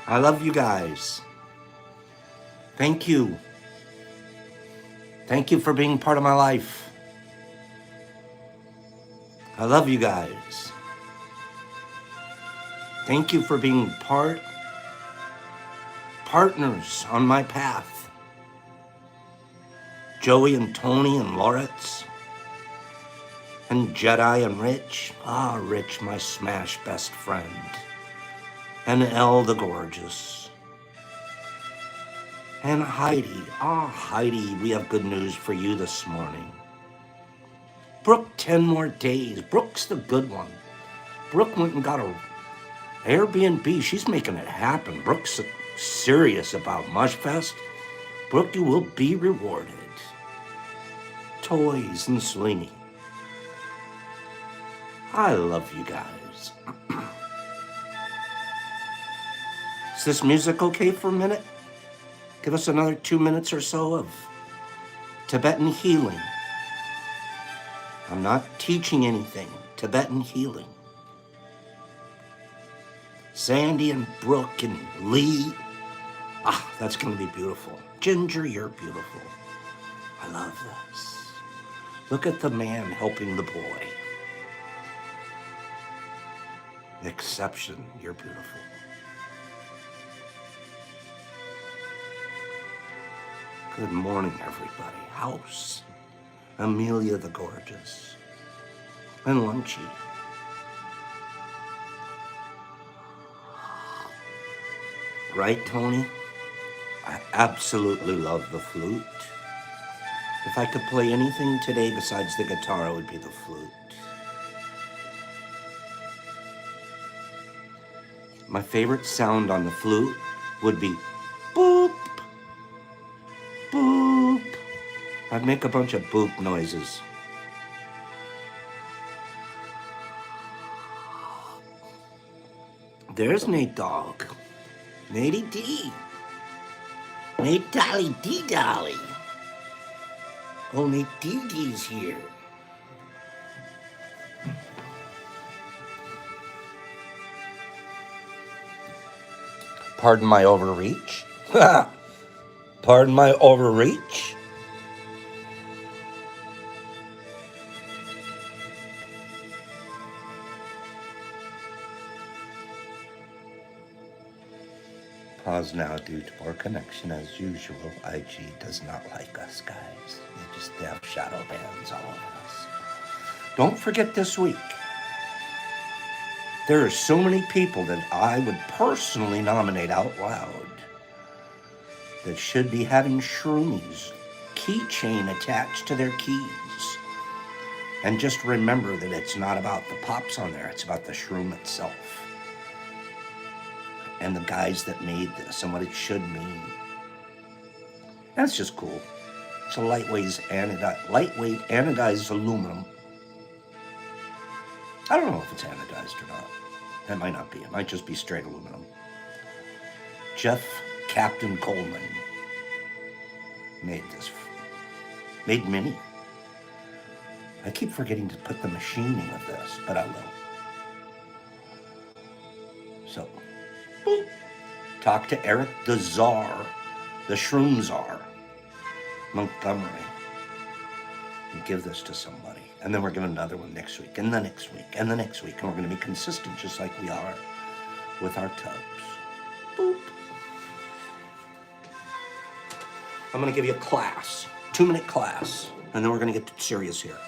I love you guys. Thank you. Thank you for being part of my life. I love you guys. Thank you for being partners on my path. Joey and Tony and Loritz and Jedi and Rich. Ah, Rich, my smash best friend. And Elle the Gorgeous. And Heidi. Ah, Heidi, we have good news for you this morning. Brooke, 10 more days. Brooke's the good one. Brooke went and got a Airbnb. She's making it happen. Brooke's serious about Mushfest. Brooke, you will be rewarded. Toys and Slingy. I love you guys. Is this music okay for a minute? Give us another 2 minutes or so of Tibetan healing. I'm not teaching anything. Tibetan healing. Sandy and Brooke and Lee. Ah, that's going to be beautiful. Ginger, you're beautiful. I love this. Look at the man helping the boy. Exception, you're beautiful. Good morning, everybody. House, Amelia the Gorgeous, and Lunchy. Right, Tony? I absolutely love the flute. If I could play anything today besides the guitar, it would be the flute. My favorite sound on the flute would be boop, boop. I'd make a bunch of boop noises. There's Nate Dogg. Nate D. Nate Dolly D Dolly. Oh, Nate D D's here. Pardon my overreach. Pardon my overreach. Pause now due to poor connection as usual. IG does not like us, guys. They have shadow bans all over us. Don't forget this week. There are so many people that I would personally nominate out loud that should be having shroomies keychain attached to their keys. And just remember that it's not about the pops on there, it's about the shroom itself. And the guys that made this and what it should mean. That's just cool. It's a lightweight anodized aluminum. I don't know if it's anodized or not. It might not be. It might just be straight aluminum. Jeff Captain Coleman made this. Made many. I keep forgetting to put the machining of this, but I will. So, boop. Talk to Eric the Czar, the Shroom Czar, Montgomery, and give this to somebody. And then we're giving another one next week, and the next week, and the next week. And we're going to be consistent just like we are with our tubs. Boop. I'm going to give you a class, 2-minute class, and then we're going to get serious here.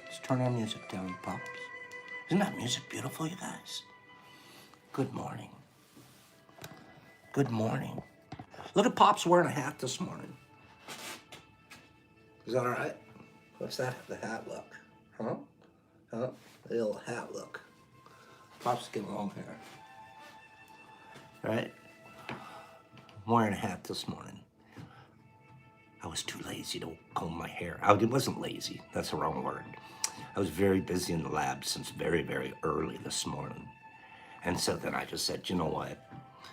Let's turn our music down, Pops. Isn't that music beautiful, you guys? Good morning. Good morning. Look at Pop's wearing a hat this morning. Is that all right? What's that? The hat look? Huh? Huh? The little hat look. Pop's getting long hair. Right? I'm wearing a hat this morning. I was too lazy to comb my hair. I wasn't lazy. That's the wrong word. I was very busy in the lab since very, very early this morning. And so then I just said, you know what?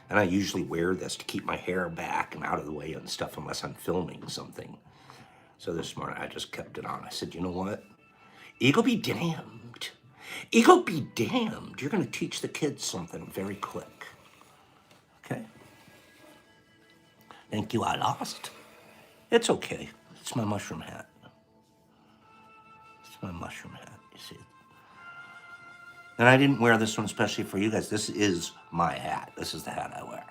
And I usually wear this to keep my hair back and out of the way and stuff unless I'm filming something. So this morning I just kept it on. I said, you know what? Ego be damned. Ego be damned. You're going to teach the kids something very quick. Okay? Thank you, I lost. It's okay. It's my mushroom hat. It's my mushroom hat, you see. And I didn't wear this one especially for you guys. This is my hat. This is the hat I wear.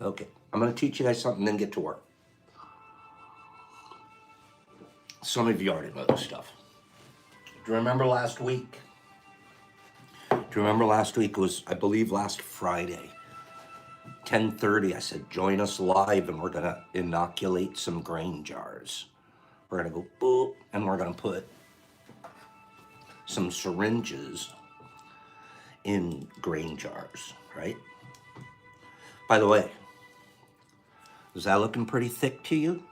Okay, I'm going to teach you guys something, then get to work. Some of you already know this stuff. Do you remember last week? Do you remember last week was, I believe, last Friday, 10:30, I said, join us live and we're going to inoculate some grain jars. We're going to go boop, and we're going to put some syringes in grain jars, right? By the way, is that looking pretty thick to you?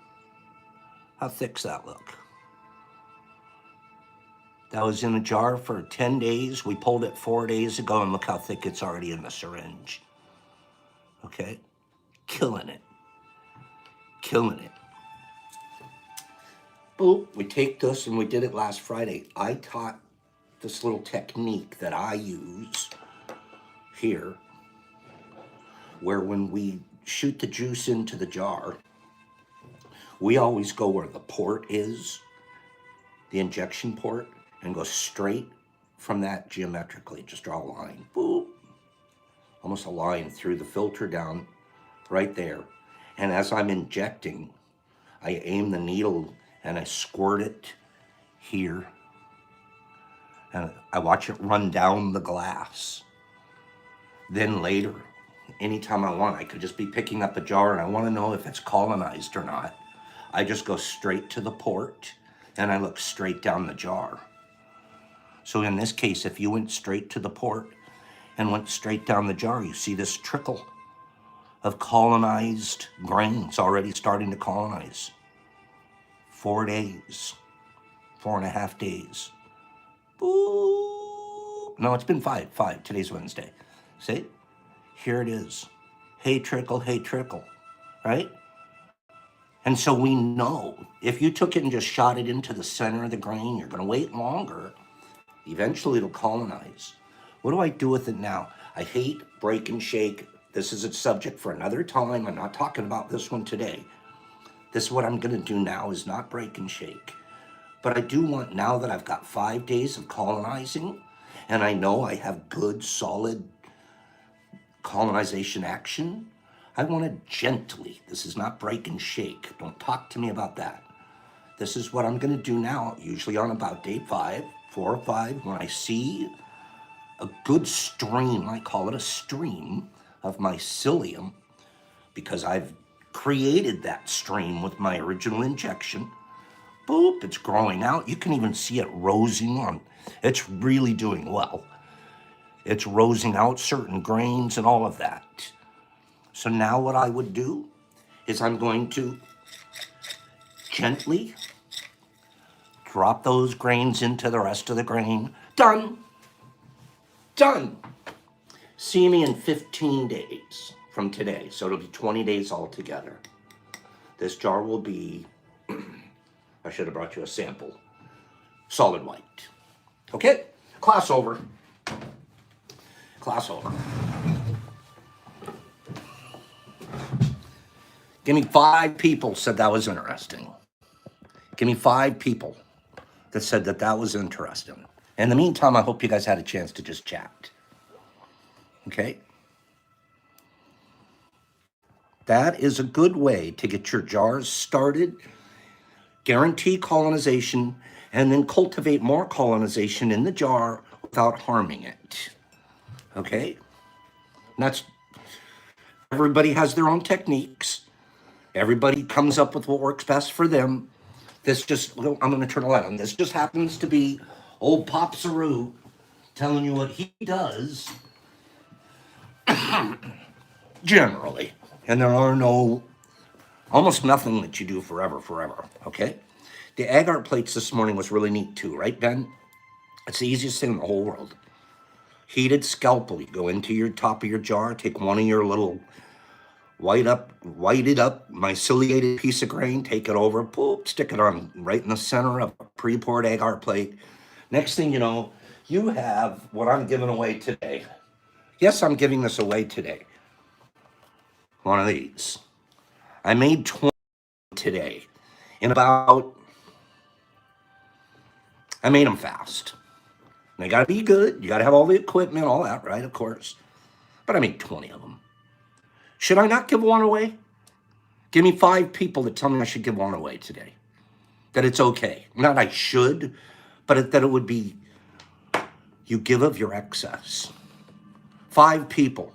How thick's that look? That was in a jar for 10 days. We pulled it 4 days ago, and look how thick it's already in the syringe. Okay? Killing it. Killing it. Boop. We take this, and we did it last Friday. I taught this little technique that I use here, where when we shoot the juice into the jar, we always go where the port is, the injection port, and go straight from that geometrically. Just draw a line. Boop. Almost a line through the filter down right there. And as I'm injecting, I aim the needle and I squirt it here. And I watch it run down the glass. Then later, anytime I want, I could just be picking up a jar and I want to know if it's colonized or not. I just go straight to the port and I look straight down the jar. So in this case, if you went straight to the port and went straight down the jar, you see this trickle of colonized grains already starting to colonize. 4 days, 4.5 days. Boop. No, it's been five. Today's Wednesday. See? Here it is. Hey, trickle, right? And so we know if you took it and just shot it into the center of the grain, you're going to wait longer. Eventually it'll colonize. What do I do with it now? I hate break and shake. This is a subject for another time. I'm not talking about this one today. This is what I'm going to do now is not break and shake. But I do want, now that I've got 5 days of colonizing, and I know I have good, solid colonization action, I want to gently, this is not break and shake. Don't talk to me about that. This is what I'm going to do now, usually on about day 5, 4 or 5, when I see a good stream, I call it a stream, of mycelium, because I've created that stream with my original injection. Boop, it's growing out. You can even see it rosing on. It's really doing well. It's rosing out certain grains and all of that. So now what I would do is I'm going to gently drop those grains into the rest of the grain. Done. Done. See me in 15 days from today. So it'll be 20 days altogether. This jar will be, I should have brought you a sample, solid white. Okay, class over. Class over. Give me 5 people said that was interesting. Give me 5 people that said that that was interesting. In the meantime, I hope you guys had a chance to just chat. Okay? That is a good way to get your jars started, guarantee colonization, and then cultivate more colonization in the jar without harming it. Okay? And that's, everybody has their own techniques. Everybody comes up with what works best for them. This just, well, I'm going to turn a light on. This just happens to be old Pop Saru telling you what he does generally. And there are almost nothing that you do forever, okay? The agar plates this morning was really neat too, right, Ben? It's the easiest thing in the whole world. Heated scalpel. You go into your top of your jar, take one of your little whited up myceliated piece of grain, take it over, poop, stick it on right in the center of a pre-poured agar plate. Next thing you know, you have what I'm giving away today. Yes, I'm giving this away today. One of these. I made 20 today. I made them fast. They gotta be good. You gotta have all the equipment, all that, right? Of course. But I made 20 of them. Should I not give one away? Give me 5 people that tell me I should give one away today. That it's okay. Not I should, but that it would be, you give of your excess. 5 people.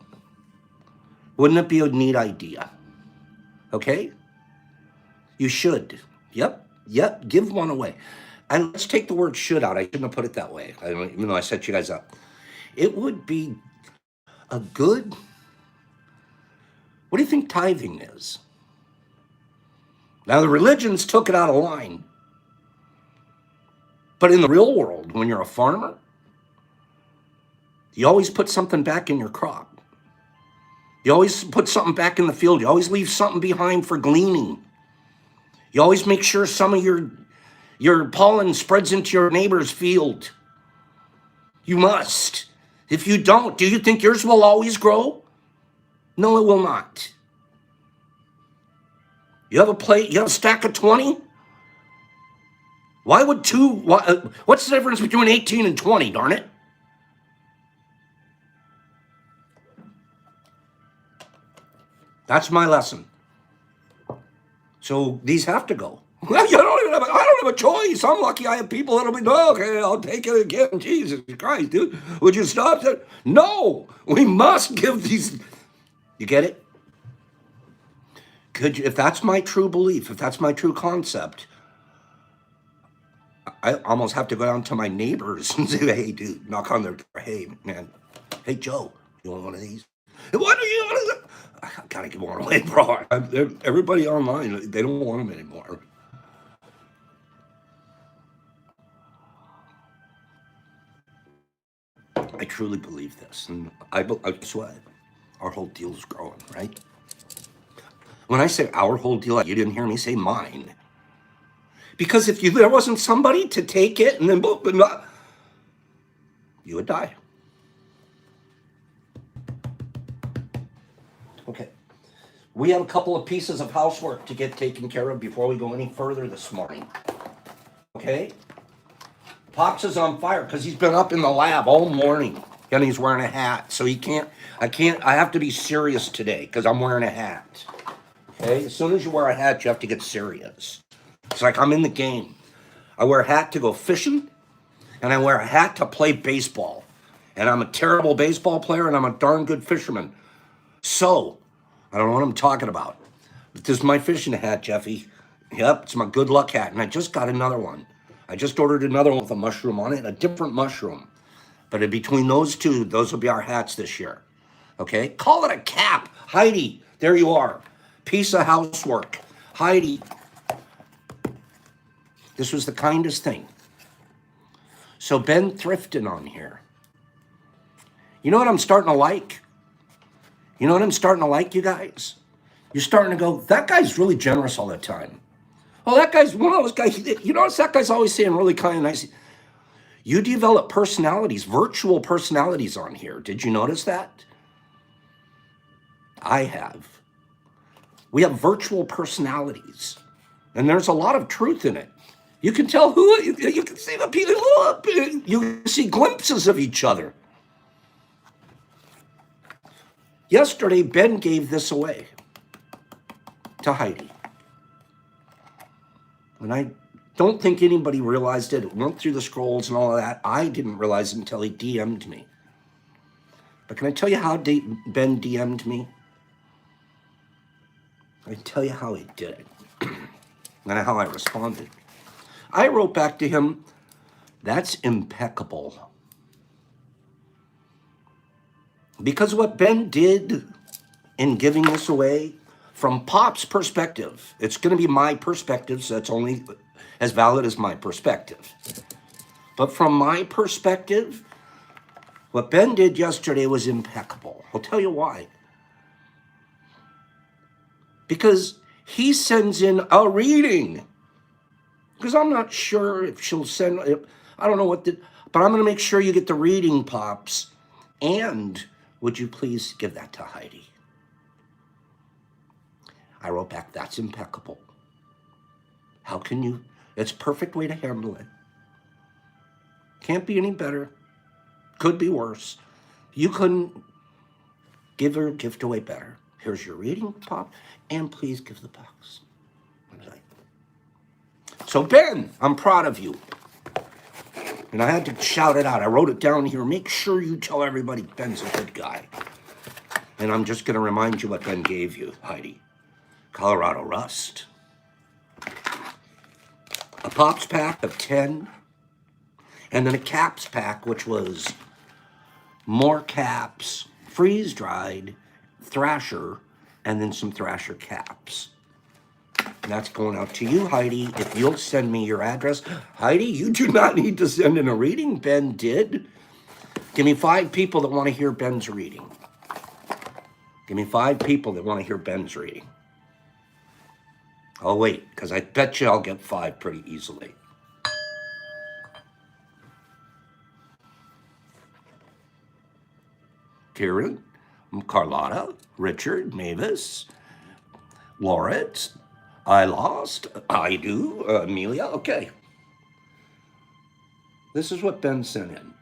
Wouldn't it be a neat idea? Okay? You should. Yep, give one away. And let's take the word should out. I shouldn't have put it that way, even though I set you guys up. It would be a good, what do you think tithing is? Now, the religions took it out of line. But in the real world, when you're a farmer, you always put something back in your crop. You always put something back in the field. You always leave something behind for gleaning. You always make sure some of your pollen spreads into your neighbor's field. You must. If you don't, do you think yours will always grow? No, it will not. You have a stack of 20? What's the difference between 18 and 20, darn it? That's my lesson. So these have to go. Well, I don't have a choice. I'm lucky I have people that'll be, okay, I'll take it again. Jesus Christ, dude. Would you stop that? No, we must give these. You get it? If that's my true belief, if that's my true concept, I almost have to go down to my neighbors and say, hey, dude, knock on their door. Hey, man. Hey, Joe, you want one of these? What do you want? I gotta give one away, bro. Everybody online, they don't want them anymore. I truly believe this, and I guess what? Our whole deal's growing, right? When I say our whole deal, you didn't hear me say mine. Because if there wasn't somebody to take it and then boom, you would die. Okay. We have a couple of pieces of housework to get taken care of before we go any further this morning. Okay? Pops is on fire because he's been up in the lab all morning and he's wearing a hat. So I have to be serious today because I'm wearing a hat. Okay? As soon as you wear a hat, you have to get serious. It's like I'm in the game. I wear a hat to go fishing and I wear a hat to play baseball. And I'm a terrible baseball player and I'm a darn good fisherman. So, I don't know what I'm talking about. But this is my fishing hat, Jeffy. Yep, it's my good luck hat. And I just got another one. I just ordered another one with a mushroom on it, a different mushroom. But in between those two, those will be our hats this year. Okay? Call it a cap. Heidi, there you are. Piece of housework. Heidi. This was the kindest thing. So Ben thrifting on here. You know what I'm starting to like? You know what I'm starting to like, you guys? You're starting to go, that guy's really generous all the time. Oh, that guy's one of those guys. You notice that guy's always saying really kind of nice. You develop personalities, virtual personalities on here. Did you notice that? I have. We have virtual personalities. And there's a lot of truth in it. You can tell you can see the people, you see glimpses of each other. Yesterday, Ben gave this away to Heidi. And Don't think anybody realized it. It went through the scrolls and all of that. I didn't realize it until he DM'd me. But can I tell you how Ben DM'd me? I can tell you how he did it and how I responded. I wrote back to him, "That's impeccable." Because what Ben did in giving this away, from Pop's perspective, it's going to be my perspective, so it's only as valid as my perspective. But from my perspective, what Ben did yesterday was impeccable. I'll tell you why. Because he sends in a reading. Because I'm not sure if she'll send, I don't know what but I'm going to make sure you get the reading, Pops. And would you please give that to Heidi? I wrote back, "That's impeccable. How can you, it's a perfect way to handle it. Can't be any better. Could be worse. You couldn't give her a gift away better. Here's your reading, Pop, and please give the box." I was like, so Ben, I'm proud of you. And I had to shout it out. I wrote it down here. Make sure you tell everybody Ben's a good guy. And I'm just going to remind you what Ben gave you, Heidi. Colorado Rust. A Pops pack of 10. And then a Caps pack, which was more caps, freeze-dried, Thrasher, and then some Thrasher caps. And that's going out to you, Heidi. If you'll send me your address. Heidi, you do not need to send in a reading. Ben did. Give me 5 people that want to hear Ben's reading. Give me 5 people that want to hear Ben's reading. I'll wait, because I bet you I'll get 5 pretty easily. Kieran, Carlotta, Richard, Mavis, Lauret, I lost, I do, Amelia, okay. This is what Ben sent in.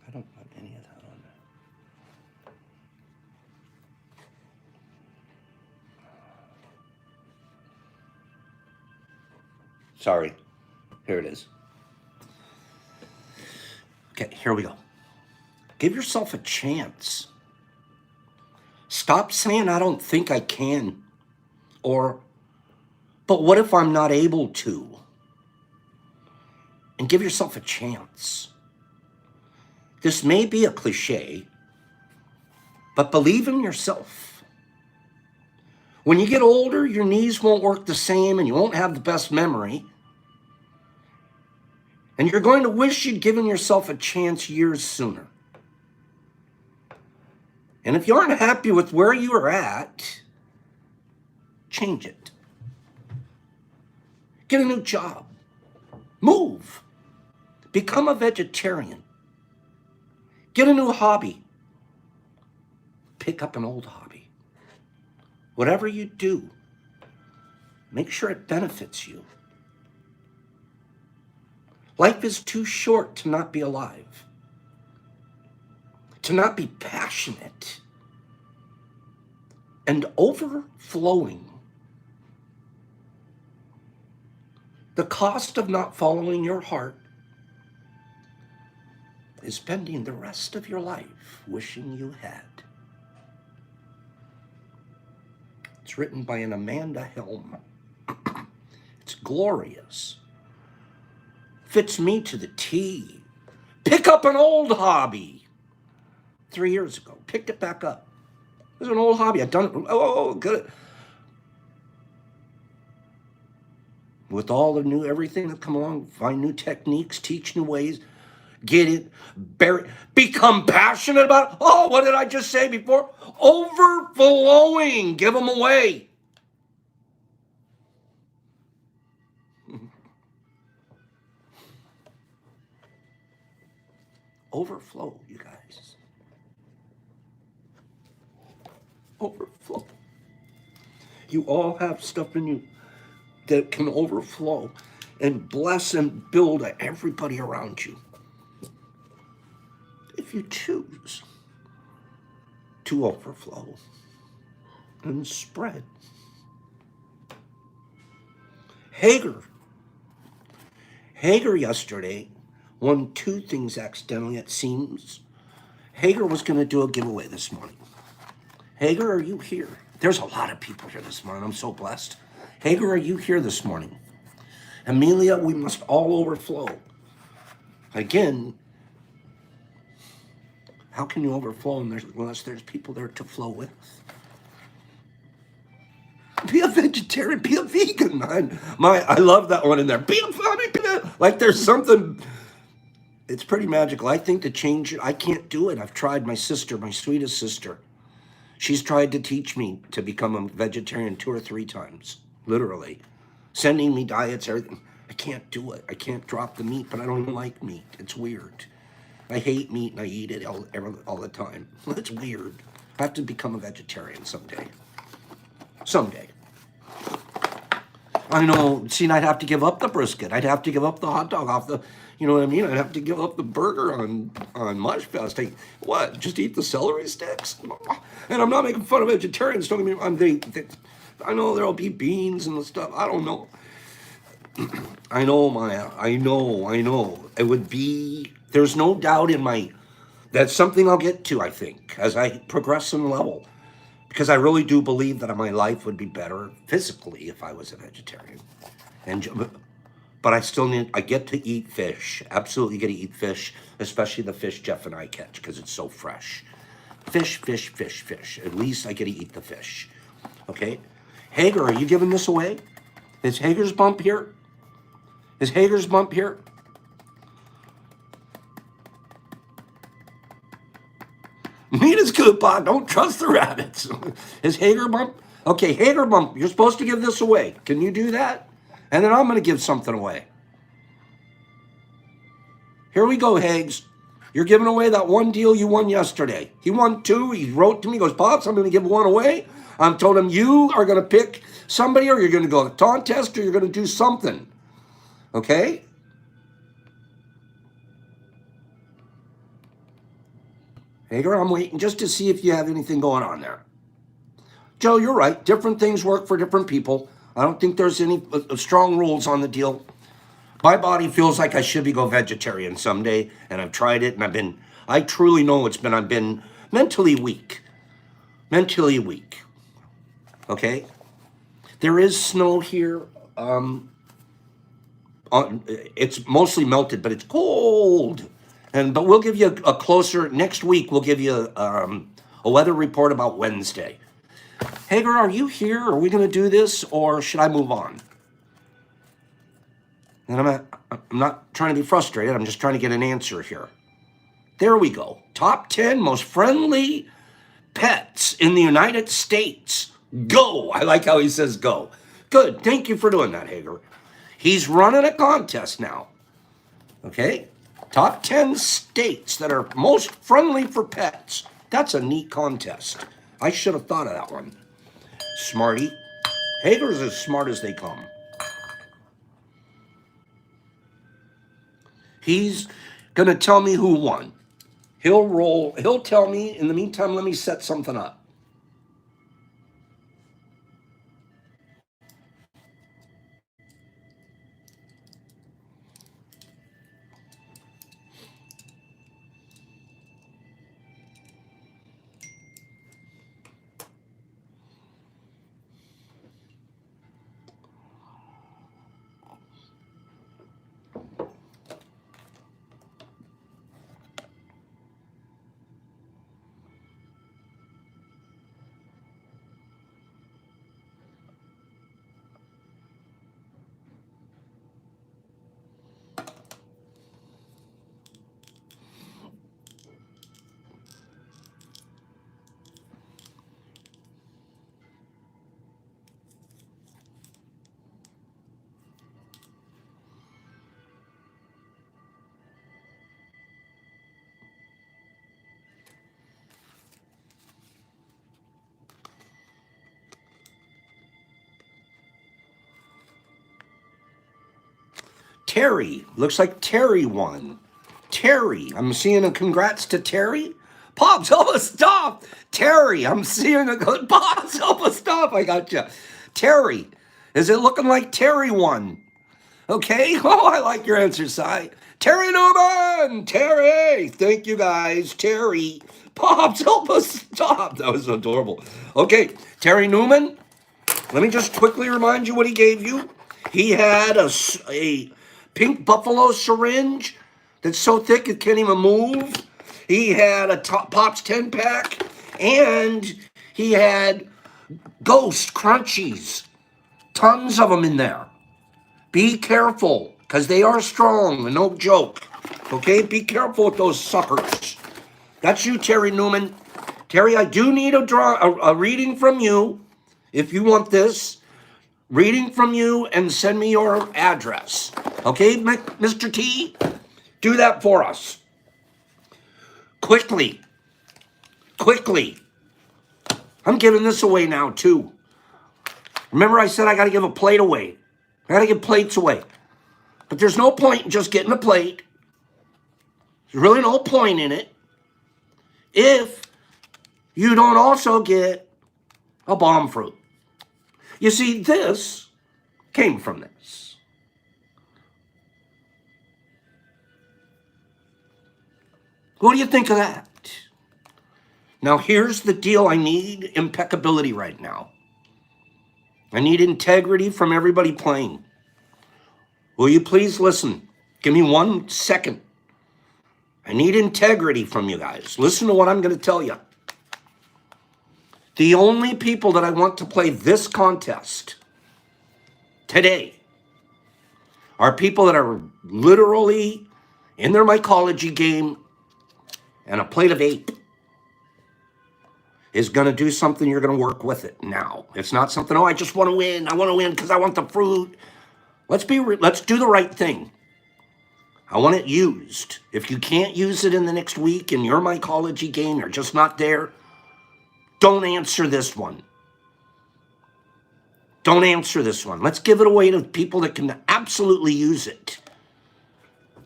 I don't put any of that on there. Sorry. Here it is. Okay, here we go. Give yourself a chance. Stop saying, "I don't think I can." Or, "But what if I'm not able to?" And give yourself a chance. This may be a cliche, but believe in yourself. When you get older, your knees won't work the same and you won't have the best memory. And you're going to wish you'd given yourself a chance years sooner. And if you aren't happy with where you are at, change it. Get a new job. Move. Become a vegetarian. Get a new hobby. Pick up an old hobby. Whatever you do, make sure it benefits you. Life is too short to not be alive, to not be passionate and overflowing. The cost of not following your heart is spending the rest of your life wishing you had. It's written by an Amanda Helm. It's glorious. Fits me to the T. Pick up an old hobby. 3 years ago, picked it back up. It was an old hobby. I'd done it. Oh, good. With all the new everything that come along, find new techniques, teach new ways, get it, become passionate about it. Oh, what did I just say before? Overflowing. Give them away. Overflow, you guys. Overflow. You all have stuff in you that can overflow and bless and build everybody around you. if you choose to overflow and spread. Hagar yesterday won 2 things accidentally, it seems. Hagar was going to do a giveaway this morning. Hagar, are you here? There's a lot of people here this morning. I'm so blessed. Hagar, are you here this morning? Amelia, we must all overflow. Again, how can you overflow unless there's people there to flow with? Be a vegetarian, be a vegan. I love that one in there. Like there's something, it's pretty magical. I think to change it, I can't do it. I've tried. My sister, my sweetest sister, she's tried to teach me to become a vegetarian 2 or 3 times, literally. Sending me diets, everything. I can't do it. I can't drop the meat, but I don't even like meat. It's weird. I hate meat and I eat it all the time. It's weird. I have to become a vegetarian someday. Someday. I know, see, I'd have to give up the brisket. I'd have to give up the hot dog off the, you know what I mean? I'd have to give up the burger on Mushfest. What, just eat the celery sticks? And I'm not making fun of vegetarians. Don't get me wrong. I know there'll be beans and stuff. I don't know. I know, Maya. I know. It would be, there's no doubt in my, that's something I'll get to, I think, as I progress in level. Because I really do believe that my life would be better physically if I was a vegetarian. But I get to eat fish. Absolutely get to eat fish, especially the fish Jeff and I catch because it's so fresh. Fish. At least I get to eat the fish. Okay? Hagar, are you giving this away? Is Hagar's bump here? Meat is good, Bob. Don't trust the rabbits. Is Hagar bump? Okay, Hagar bump. You're supposed to give this away. Can you do that? And then I'm going to give something away. Here we go, Hags. You're giving away that one deal you won yesterday. He won 2. He wrote to me, goes, Pops, I'm going to give 1 away. I told him you are going to pick somebody or you're going to go to the contest or you're going to do something. Okay? Hagar, I'm waiting just to see if you have anything going on there. Joe, you're right. Different things work for different people. I don't think there's any strong rules on the deal. My body feels like I should go vegetarian someday, and I've tried it, and I truly know I've been mentally weak. Okay? There is snow here. It's mostly melted, but it's cold. But we'll give you a closer, next week, we'll give you a weather report about Wednesday. Hagar, are you here? Are we going to do this, or should I move on? And I'm not trying to be frustrated. I'm just trying to get an answer here. There we go. Top 10 most friendly pets in the United States. Go. I like how he says go. Good. Thank you for doing that, Hagar. He's running a contest now. Okay? Top 10 states that are most friendly for pets. That's a neat contest. I should have thought of that one. Smarty. Hagar's as smart as they come. He's going to tell me who won. He'll tell me. In the meantime, let me set something up. Terry. Looks like Terry won. Terry, I'm seeing a congrats to Terry. Pops, help us stop. Terry, I'm seeing a good Pops, help us stop. I got you. Terry, is it looking like Terry won? Okay. Oh, I like your answer, Si. Terry Newman. Terry. Thank you, guys. Terry. Pops, help us stop. That was adorable. Okay, Terry Newman. Let me just quickly remind you what he gave you. He had a pink buffalo syringe that's so thick it can't even move. He had a Pops 10-pack, and he had Ghost Crunchies. Tons of them in there. Be careful, because they are strong, no joke. Okay, be careful with those suckers. That's you, Terry Newman. Terry, I do need a reading from you. If you want this, reading from you and send me your address. Okay, Mr. T? Do that for us. Quickly. Quickly. I'm giving this away now, too. Remember I said I got to give a plate away. I got to give plates away. But there's no point in just getting a plate. There's really no point in it if you don't also get a bomb fruit. You see, this came from this. What do you think of that? Now, here's the deal. I need impeccability right now. I need integrity from everybody playing. Will you please listen? Give me 1 second. I need integrity from you guys. Listen to what I'm going to tell you. The only people that I want to play this contest today are people that are literally in their mycology game, and a plate of ape is going to do something. You're going to work with it now. It's not something, oh, I just want to win. I want to win because I want the fruit. Let's do the right thing. I want it used. If you can't use it in the next week in your mycology game, you're just not there, don't answer this one. Don't answer this one. Let's give it away to people that can absolutely use it.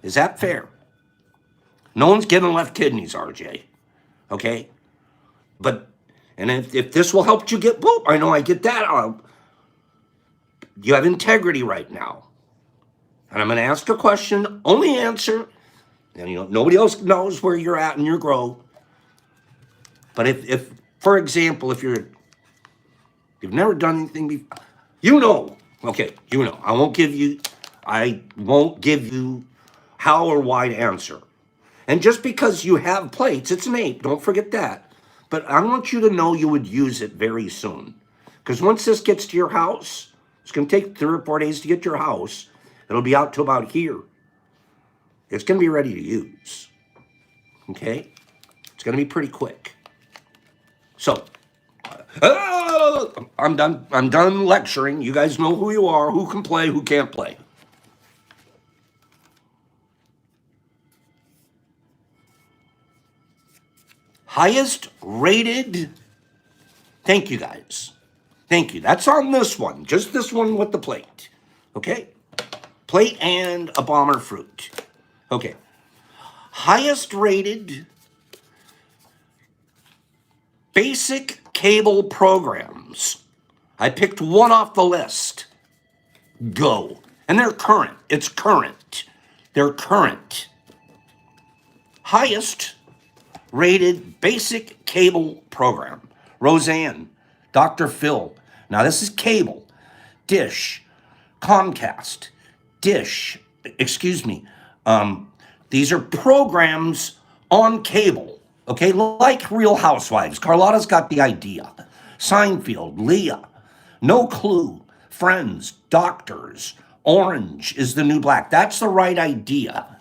Is that fair? No one's giving left kidneys, RJ. Okay? And if this will help you get, boop, I know I get that. You have integrity right now. And I'm going to ask a question, only answer. And nobody else knows where you're at in your grow. But if for example, if you've never done anything before, okay, I won't give you how or why to answer. And just because you have plates, it's an ape, don't forget that. But I want you to know you would use it very soon. Because once this gets to your house, it's going to take 3 or 4 days to get to your house. It'll be out to about here. It's going to be ready to use. Okay? It's going to be pretty quick. So, I'm done lecturing. You guys know who you are, who can play, who can't play. Highest rated. Thank you, guys. Thank you. That's on this one. Just this one with the plate. Okay? Plate and a bomber fruit. Okay. Highest rated basic cable programs. I picked one off the list. Go. And they're current. It's current. They're current. Highest rated basic cable program. Roseanne, Dr. Phil. Now this is cable. Dish, Comcast, Dish, these are programs on cable. Okay, like Real Housewives. Carlotta's got the idea. Seinfeld, Leah, No Clue, Friends, Doctors, Orange is the New Black. That's the right idea.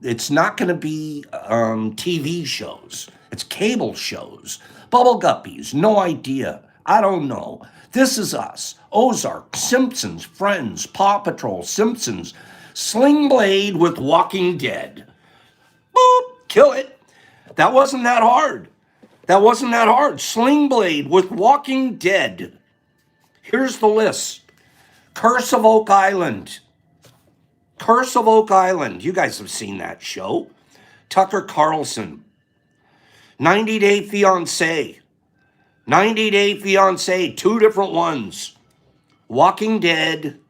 It's not going to be TV shows. It's cable shows. Bubble Guppies, no idea. I don't know. This Is Us, Ozark, Simpsons, Friends, Paw Patrol, Simpsons, Sling Blade with Walking Dead. Boop, kill it. That wasn't that hard. Sling Blade with Walking Dead. Here's the list. Curse of Oak Island. You guys have seen that show. Tucker Carlson, 90 Day Fiancé. 90 Day Fiancé, 2 different ones. Walking Dead,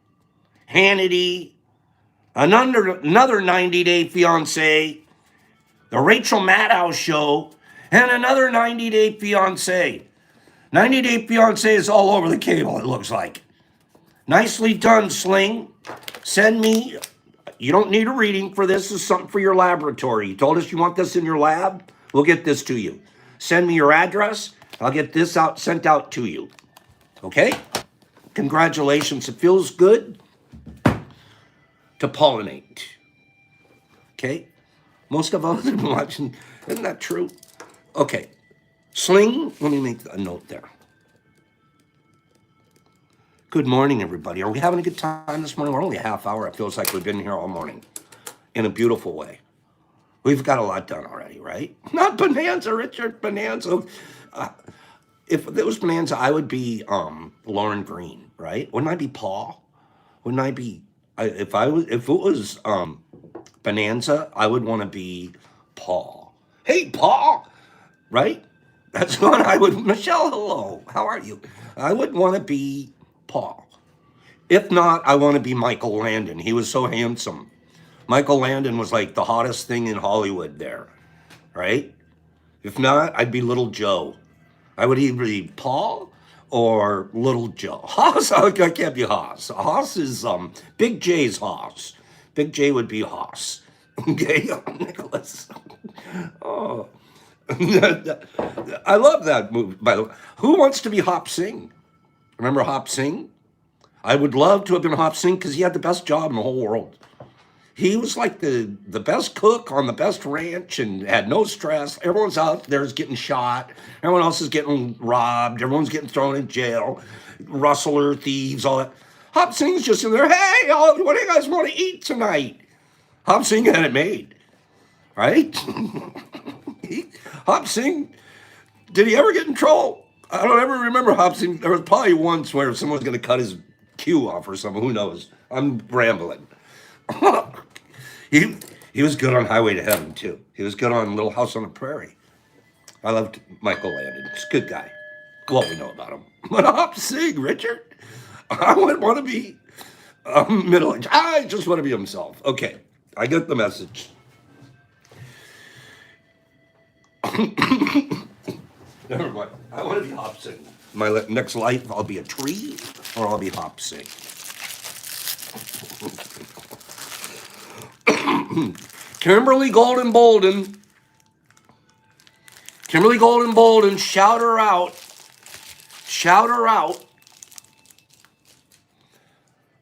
Hannity, another 90 Day Fiancé, the Rachel Maddow Show, and another 90 Day Fiancé. 90 Day Fiancé is all over the cable, it looks like. Nicely done, Sling. Send me, you don't need a reading for this. This is something for your laboratory. You told us you want this in your lab. We'll get this to you. Send me your address. I'll get this sent out to you. Okay? Congratulations. It feels good to pollinate. Okay? Most of us have been watching. Isn't that true? Okay. Sling, let me make a note there. Good morning, everybody. Are we having a good time this morning? We're only a half hour. It feels like we've been here all morning in a beautiful way. We've got a lot done already, right? Not Bonanza, Richard, Bonanza. If it was Bonanza, I would be Lauren Green, right? Wouldn't I be Paul? Wouldn't I be? If it was Bonanza, I would want to be Paul. Hey, Paul, right? That's what I would. Michelle, hello. How are you? I would want to be Paul. If not, I want to be Michael Landon. He was so handsome. Michael Landon was like the hottest thing in Hollywood there, right? If not, I'd be Little Joe. I would either be Paul or Little Joe. Hoss, I can't be Hoss. Hoss is Big J's Hoss. Big J would be Hoss. Okay, Nicholas. Oh, I love that movie. By the way, who wants to be Hop Sing? Remember Hop Sing? I would love to have been Hop Sing because he had the best job in the whole world. He was like the best cook on the best ranch and had no stress. Everyone's out there is getting shot. Everyone else is getting robbed. Everyone's getting thrown in jail. Rustler, thieves, all that. Hop Sing's just in there. Hey, what do you guys want to eat tonight? Hop Sing had it made, right? Hop Sing, did he ever get in trouble? I don't ever remember Hop Sing. There was probably once where someone was going to cut his cue off or something. Who knows? I'm rambling. He was good on Highway to Heaven, too. He was good on Little House on the Prairie. I loved Michael Landon. He's a good guy. What we know about him. But Hop Sing, Richard, I would want to be middle-aged. I just want to be himself. Okay, I get the message. Never mind. I want to be Hop Sing. My next life, I'll be a tree or I'll be Hop Sing. Kimberly Golden Bolden. Kimberly Golden Bolden, shout her out. Shout her out.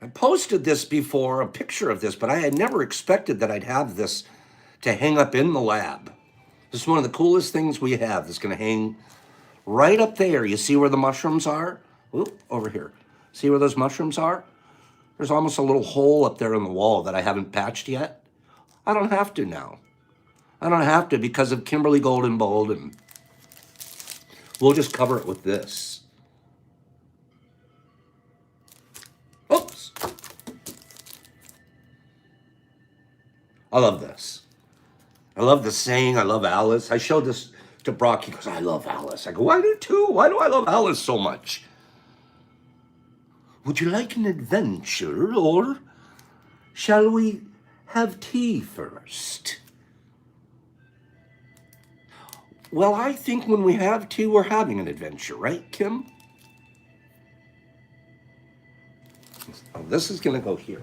I posted this before, a picture of this, but I had never expected that I'd have this to hang up in the lab. This is one of the coolest things we have. It's going to hang right up there. You see where the mushrooms are? Oop, over here. See where those mushrooms are? There's almost a little hole up there in the wall that I haven't patched yet. I don't have to now. I don't have to because of Kimberly Golden Bolden. We'll just cover it with this. Oops. I love this. I love the saying. I love Alice. I showed this to Brock. He goes, I love Alice. I go, I do too. Why do I love Alice so much? Would you like an adventure or shall we have tea first? Well, I think when we have tea, we're having an adventure, right, Kim? Oh, this is going to go here.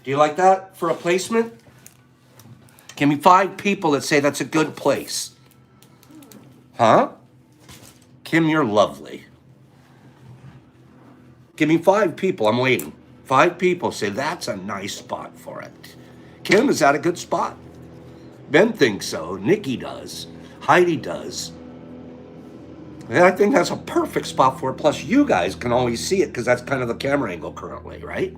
Do you like that for a placement? Give me 5 people that say that's a good place. Huh? Kim, you're lovely. Give me 5 people. I'm waiting. 5 people say that's a nice spot for it. Kim, is that a good spot? Ben thinks so. Nikki does. Heidi does. And I think that's a perfect spot for it. Plus, you guys can always see it because that's kind of the camera angle currently, right?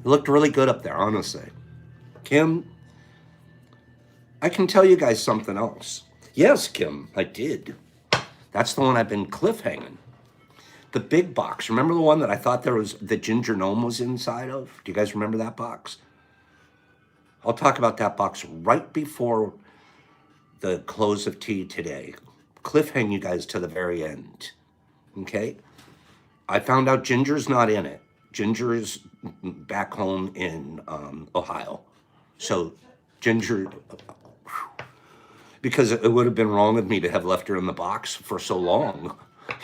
It looked really good up there, honestly. Kim, I can tell you guys something else. Yes, Kim, I did. That's the one I've been cliffhanging. The big box. Remember the one that I thought there was the ginger gnome was inside of? Do you guys remember that box? I'll talk about that box right before the close of tea today. Cliffhang you guys to the very end. Okay? I found out Ginger's not in it. Ginger's back home in Ohio. So Ginger, because it would have been wrong of me to have left her in the box for so long.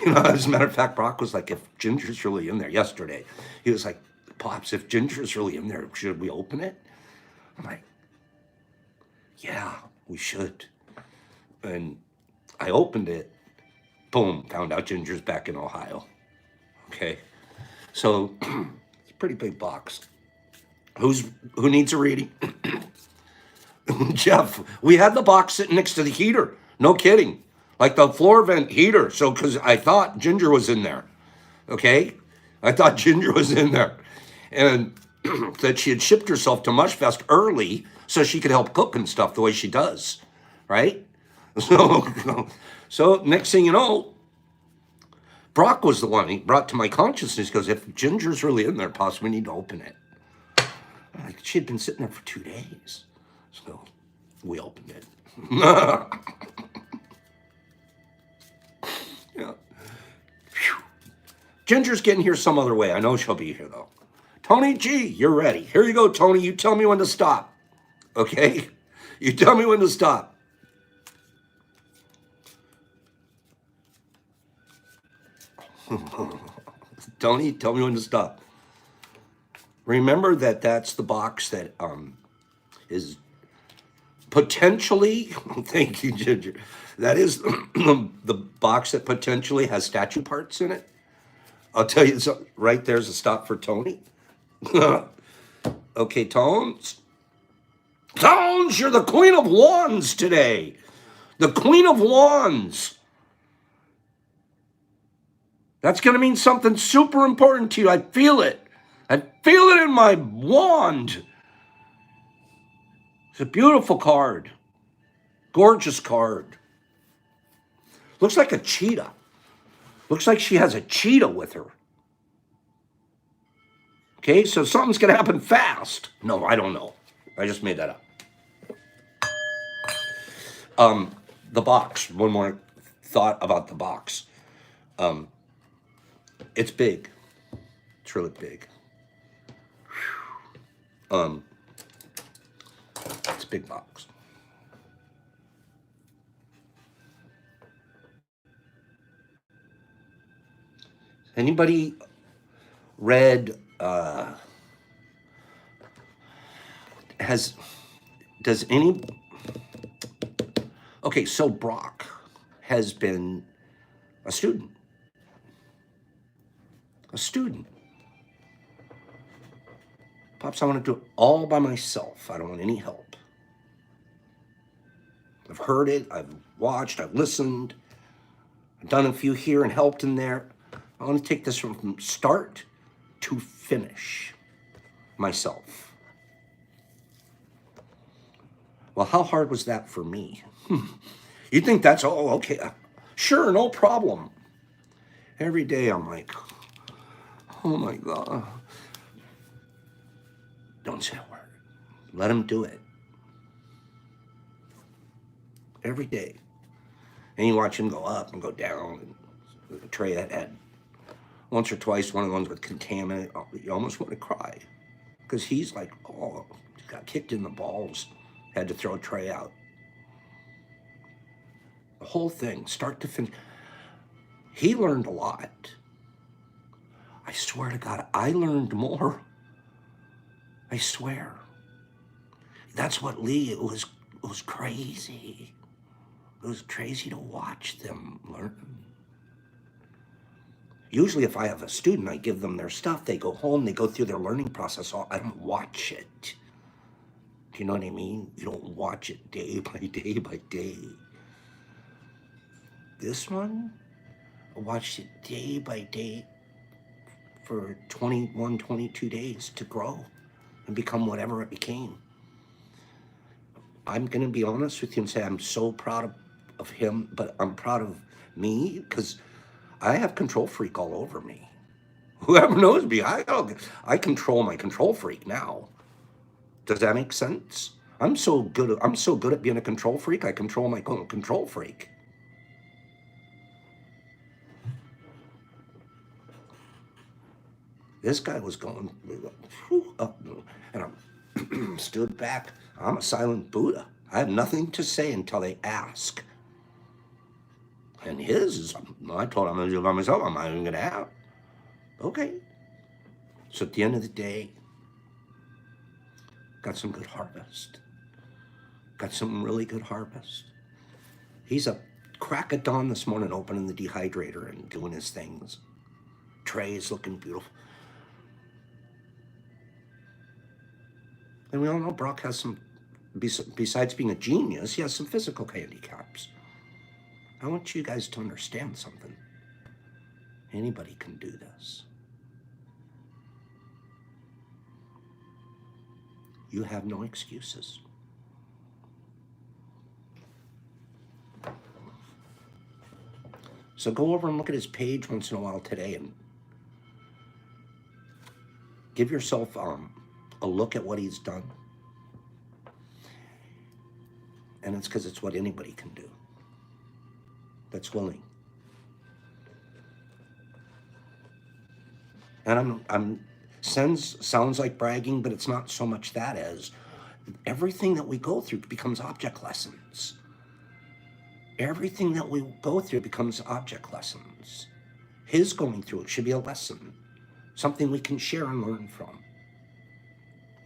As a matter of fact, Brock was like, if Ginger's really in there yesterday, he was like, Pops, if Ginger's really in there, should we open it? I'm like, yeah, we should. And I opened it, boom, found out Ginger's back in Ohio. Okay, so it's a pretty big box. Who needs a reading? Jeff, we had the box sitting next to the heater. No kidding. Like the floor vent heater. So, because I thought Ginger was in there. Okay? I thought Ginger was in there. And that she had shipped herself to Mushfest early so she could help cook and stuff the way she does. Right? So next thing you know, Brock was the one he brought to my consciousness. He goes, if Ginger's really in there, possibly we need to open it. Like, she had been sitting there for 2 days. So we opened it. Yeah. Ginger's getting here some other way. I know she'll be here, though. Tony G, you're ready. Here you go, Tony. You tell me when to stop. Okay? You tell me when to stop. Tony, tell me when to stop. Remember that that's the box that is potentially, thank you, Ginger. That is the box that potentially has statue parts in it. I'll tell you, so, right there's a stop for Tony. Okay, Tones. Tones, you're the Queen of Wands today. The Queen of Wands. That's going to mean something super important to you. I feel it. I feel it in my wand. It's a beautiful card. Gorgeous card. Looks like a cheetah. Looks like she has a cheetah with her. Okay, so something's going to happen fast. No, I don't know. I just made that up. The box. One more thought about the box. It's big. It's really big. It's a big box. Anybody read, okay, so Brock has been a student. Pops, I want to do it all by myself. I don't want any help. I've heard it, I've watched, I've listened, I've done a few here and helped in there. I want to take this from start to finish myself. Well, how hard was that for me? You think that's, oh, okay, sure, no problem. Every day I'm like, oh my God. Don't say a word. Let him do it. Every day. And you watch him go up and go down. And the tray that had once or twice one of the ones with contaminant, you almost want to cry. Because he's like, oh, he got kicked in the balls. Had to throw a tray out. The whole thing, start to finish. He learned a lot. I swear to God, I learned more. I swear. That's what Lee, it was crazy. It was crazy to watch them learn. Usually if I have a student, I give them their stuff, they go home, they go through their learning process. I don't watch it. Do you know what I mean? You don't watch it day by day by day. This one, I watched it day by day for 21, 22 days to grow and become whatever it became. I'm going to be honest with you and say I'm so proud of him, but I'm proud of me because I have control freak all over me. Whoever knows me, I control my control freak now. Does that make sense? I'm so good at being a control freak. I control my own control freak. This guy was going up, and I stood back. I'm a silent Buddha. I have nothing to say until they ask. And his is, I told him I was by myself. I'm not even going to have. Okay. So at the end of the day, got some good harvest. Got some really good harvest. He's a crack of dawn this morning opening the dehydrator and doing his things. Tray's looking beautiful. And we all know Brock has some, besides being a genius, he has some physical handicaps. I want you guys to understand something. Anybody can do this. You have no excuses. So go over and look at his page once in a while today and give yourself a look at what he's done. And it's because it's what anybody can do that's willing. And sounds like bragging, but it's not so much that as everything that we go through becomes object lessons. Everything that we go through becomes object lessons. His going through it should be a lesson, something we can share and learn from.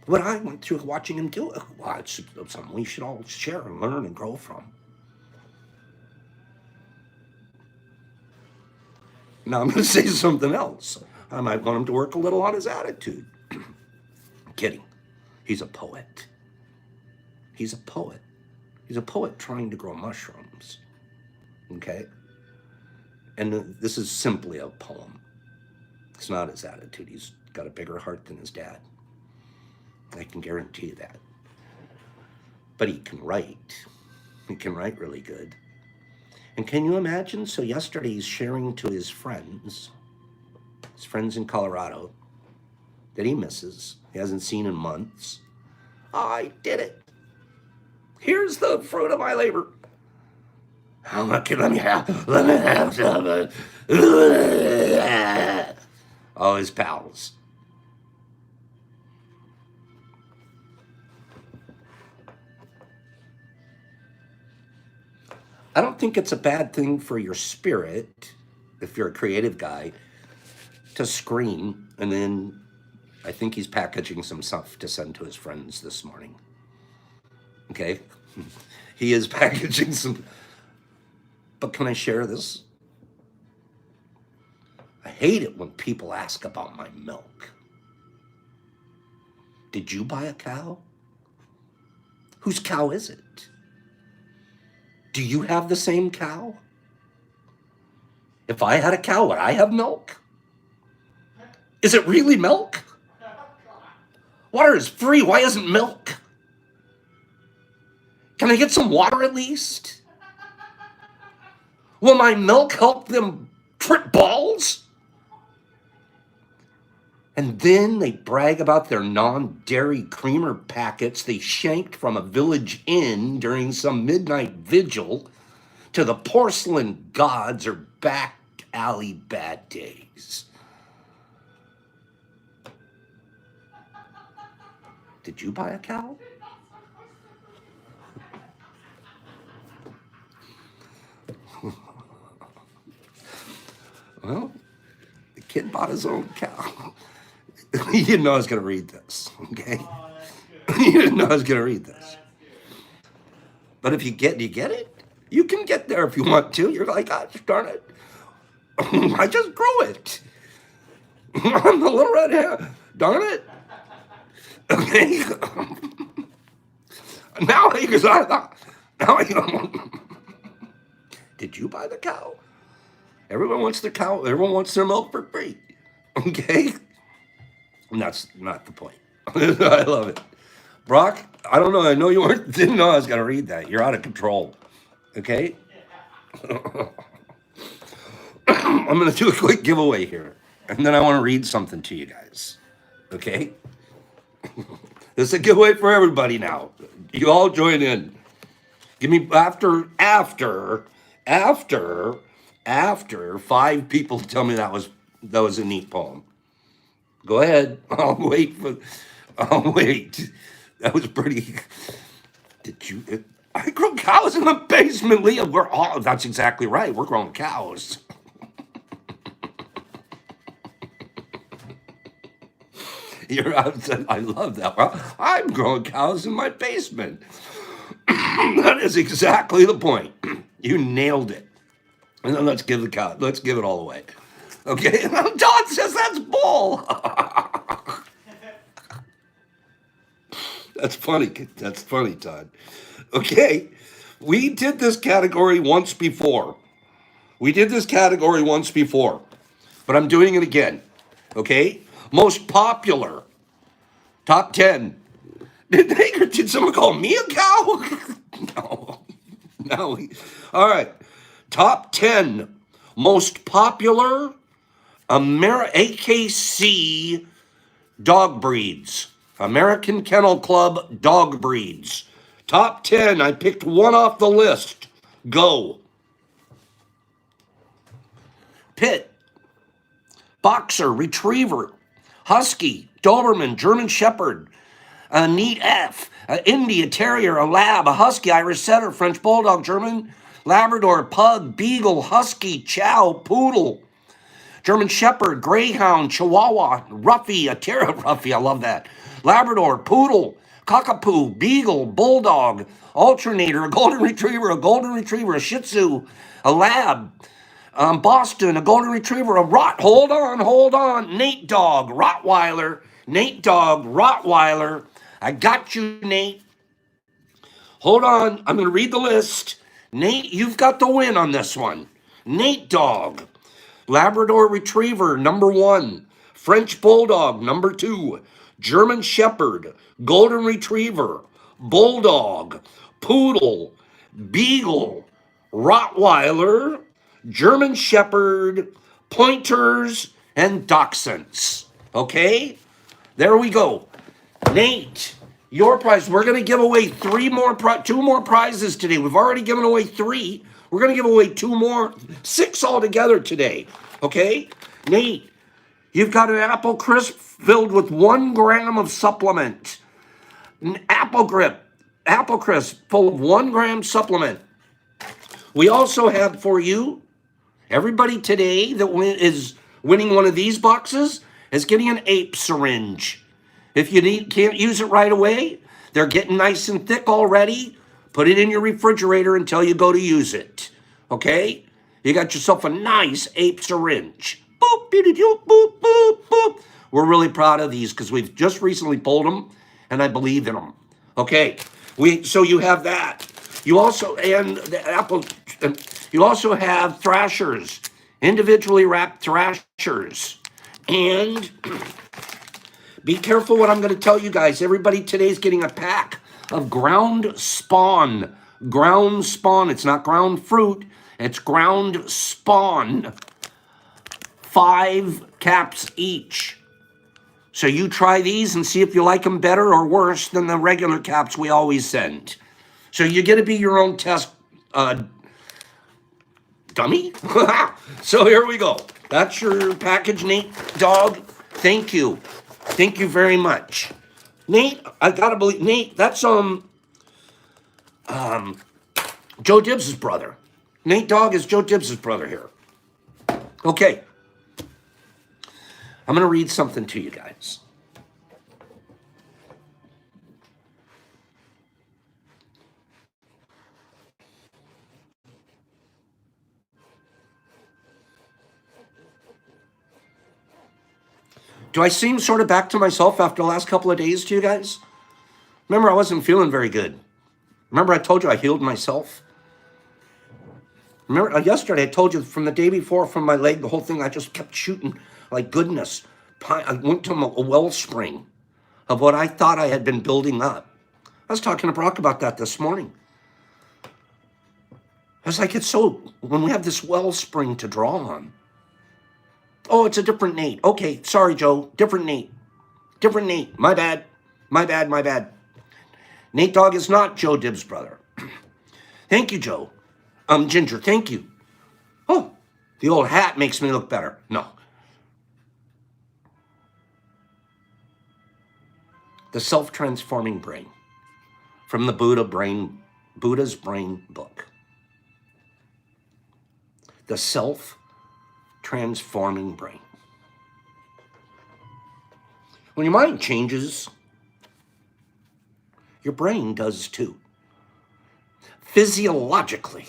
What I went through watching him do it, well, it's something we should all share and learn and grow from. Now I'm going to say something else. I might want him to work a little on his attitude. I'm kidding. He's a poet. He's a poet. He's a poet trying to grow mushrooms. Okay? And this is simply a poem. It's not his attitude. He's got a bigger heart than his dad. I can guarantee you that. But he can write. He can write really good. And can you imagine? So yesterday he's sharing to his friends in Colorado that he misses, he hasn't seen in months. I did it. Here's the fruit of my labor. How much? Let me have some of it. All his pals. I don't think it's a bad thing for your spirit, if you're a creative guy, to scream. And then I think he's packaging some stuff to send to his friends this morning. Okay? He is packaging some. But can I share this? I hate it when people ask about my milk. Did you buy a cow? Whose cow is it? Do you have the same cow? If I had a cow, would I have milk? Is it really milk? Water is free. Why isn't milk? Can I get some water at least? Will my milk help them trip balls? And then they brag about their non-dairy creamer packets they shanked from a village inn during some midnight vigil to the porcelain gods or back alley bad days. Did you buy a cow? Well, the kid bought his own cow. He didn't know I was going to read this, okay? He didn't know I was going to read this. But if you get it? You can get there if you want to. You're like, gosh, darn it. I just grew it. I'm the little red hair. Darn it. Okay? Now did you buy the cow? Everyone wants the cow. Everyone wants their milk for free. Okay? And that's not the point. I love it. Brock, I don't know. I know you didn't know I was going to read that. You're out of control. Okay? I'm going to do a quick giveaway here. And then I want to read something to you guys. Okay? This is a giveaway for everybody now. You all join in. Give me after 5 people tell me that was a neat poem. Go ahead. I'll wait. That was pretty. I grow cows in the basement, Leah. That's exactly right. We're growing cows. I love that. Well, I'm growing cows in my basement. That is exactly the point. You nailed it. And then let's give it all away. Okay? Todd says that's bull. That's funny. That's funny, Todd. Okay. We did this category once before. But I'm doing it again. Okay? Most popular. Top 10. Did someone call me a cow? No. All right. Top 10 most popular AKC dog breeds. American Kennel Club dog breeds. Top 10. I picked one off the list. Go. Pit. Boxer. Retriever. Husky. Doberman. German Shepherd. A neat F, a India Terrier, a Lab, a Husky, Irish Setter, French Bulldog, German Labrador, Pug, Beagle, Husky, Chow, Poodle, German Shepherd, Greyhound, Chihuahua, Ruffy, a Terrier, Ruffy, I love that, Labrador, Poodle, Cockapoo, Beagle, Bulldog, Alternator, a Golden Retriever, a Shih Tzu, a Lab, Boston, a Golden Retriever, hold on, Nate Dog, Rottweiler, I got you, Nate. Hold on. I'm going to read the list. Nate, you've got the win on this one. Nate Dog. Labrador Retriever, number 1. French Bulldog, number 2. German Shepherd. Golden Retriever. Bulldog. Poodle. Beagle. Rottweiler. German Shepherd. Pointers. And Dachshunds. Okay? There we go. Nate, your prize. We're going to give away 2 more prizes today. We've already given away 3. We're going to give away 2 more, 6 altogether today. Okay? Nate, you've got an Apple Crisp filled with 1 gram of supplement. An Apple Crisp full of 1 gram supplement. We also have for you, everybody today that is winning one of these boxes is getting an ape syringe. If you can't use it right away, they're getting nice and thick already. Put it in your refrigerator until you go to use it. Okay? You got yourself a nice ape syringe. Boop, boop, boop, boop. We're really proud of these because we've just recently pulled them, and I believe in them. Okay? So you have that. You also have thrashers, individually wrapped thrashers, and be careful what I'm going to tell you guys. Everybody today is getting a pack of ground spawn. Ground spawn. It's not ground fruit. It's ground spawn. 5 caps each. So you try these and see if you like them better or worse than the regular caps we always send. So you get to be your own test dummy. So here we go. That's your package, Nate Dog. Thank you. Thank you very much. Nate, I gotta believe, Nate, that's Joe Gibbs' brother. Nate Dog is Joe Gibbs' brother here. Okay. I'm gonna read something to you guys. Do I seem sort of back to myself after the last couple of days to you guys? Remember, I wasn't feeling very good. Remember, I told you I healed myself? Remember, yesterday I told you from the day before, from my leg, the whole thing, I just kept shooting like goodness. I went to a wellspring of what I thought I had been building up. I was talking to Brock about that this morning. I was like, when we have this wellspring to draw on, Oh, it's a different Nate. Okay, sorry, Joe. Different Nate. Different Nate. My bad. My bad, my bad. Nate Dogg is not Joe Dibbs' brother. Thank you, Joe. Ginger, thank you. Oh, the old hat makes me look better. No. The Self-Transforming Brain from the Buddha's Brain book. The self-transforming brain. When your mind changes, your brain does too. Physiologically.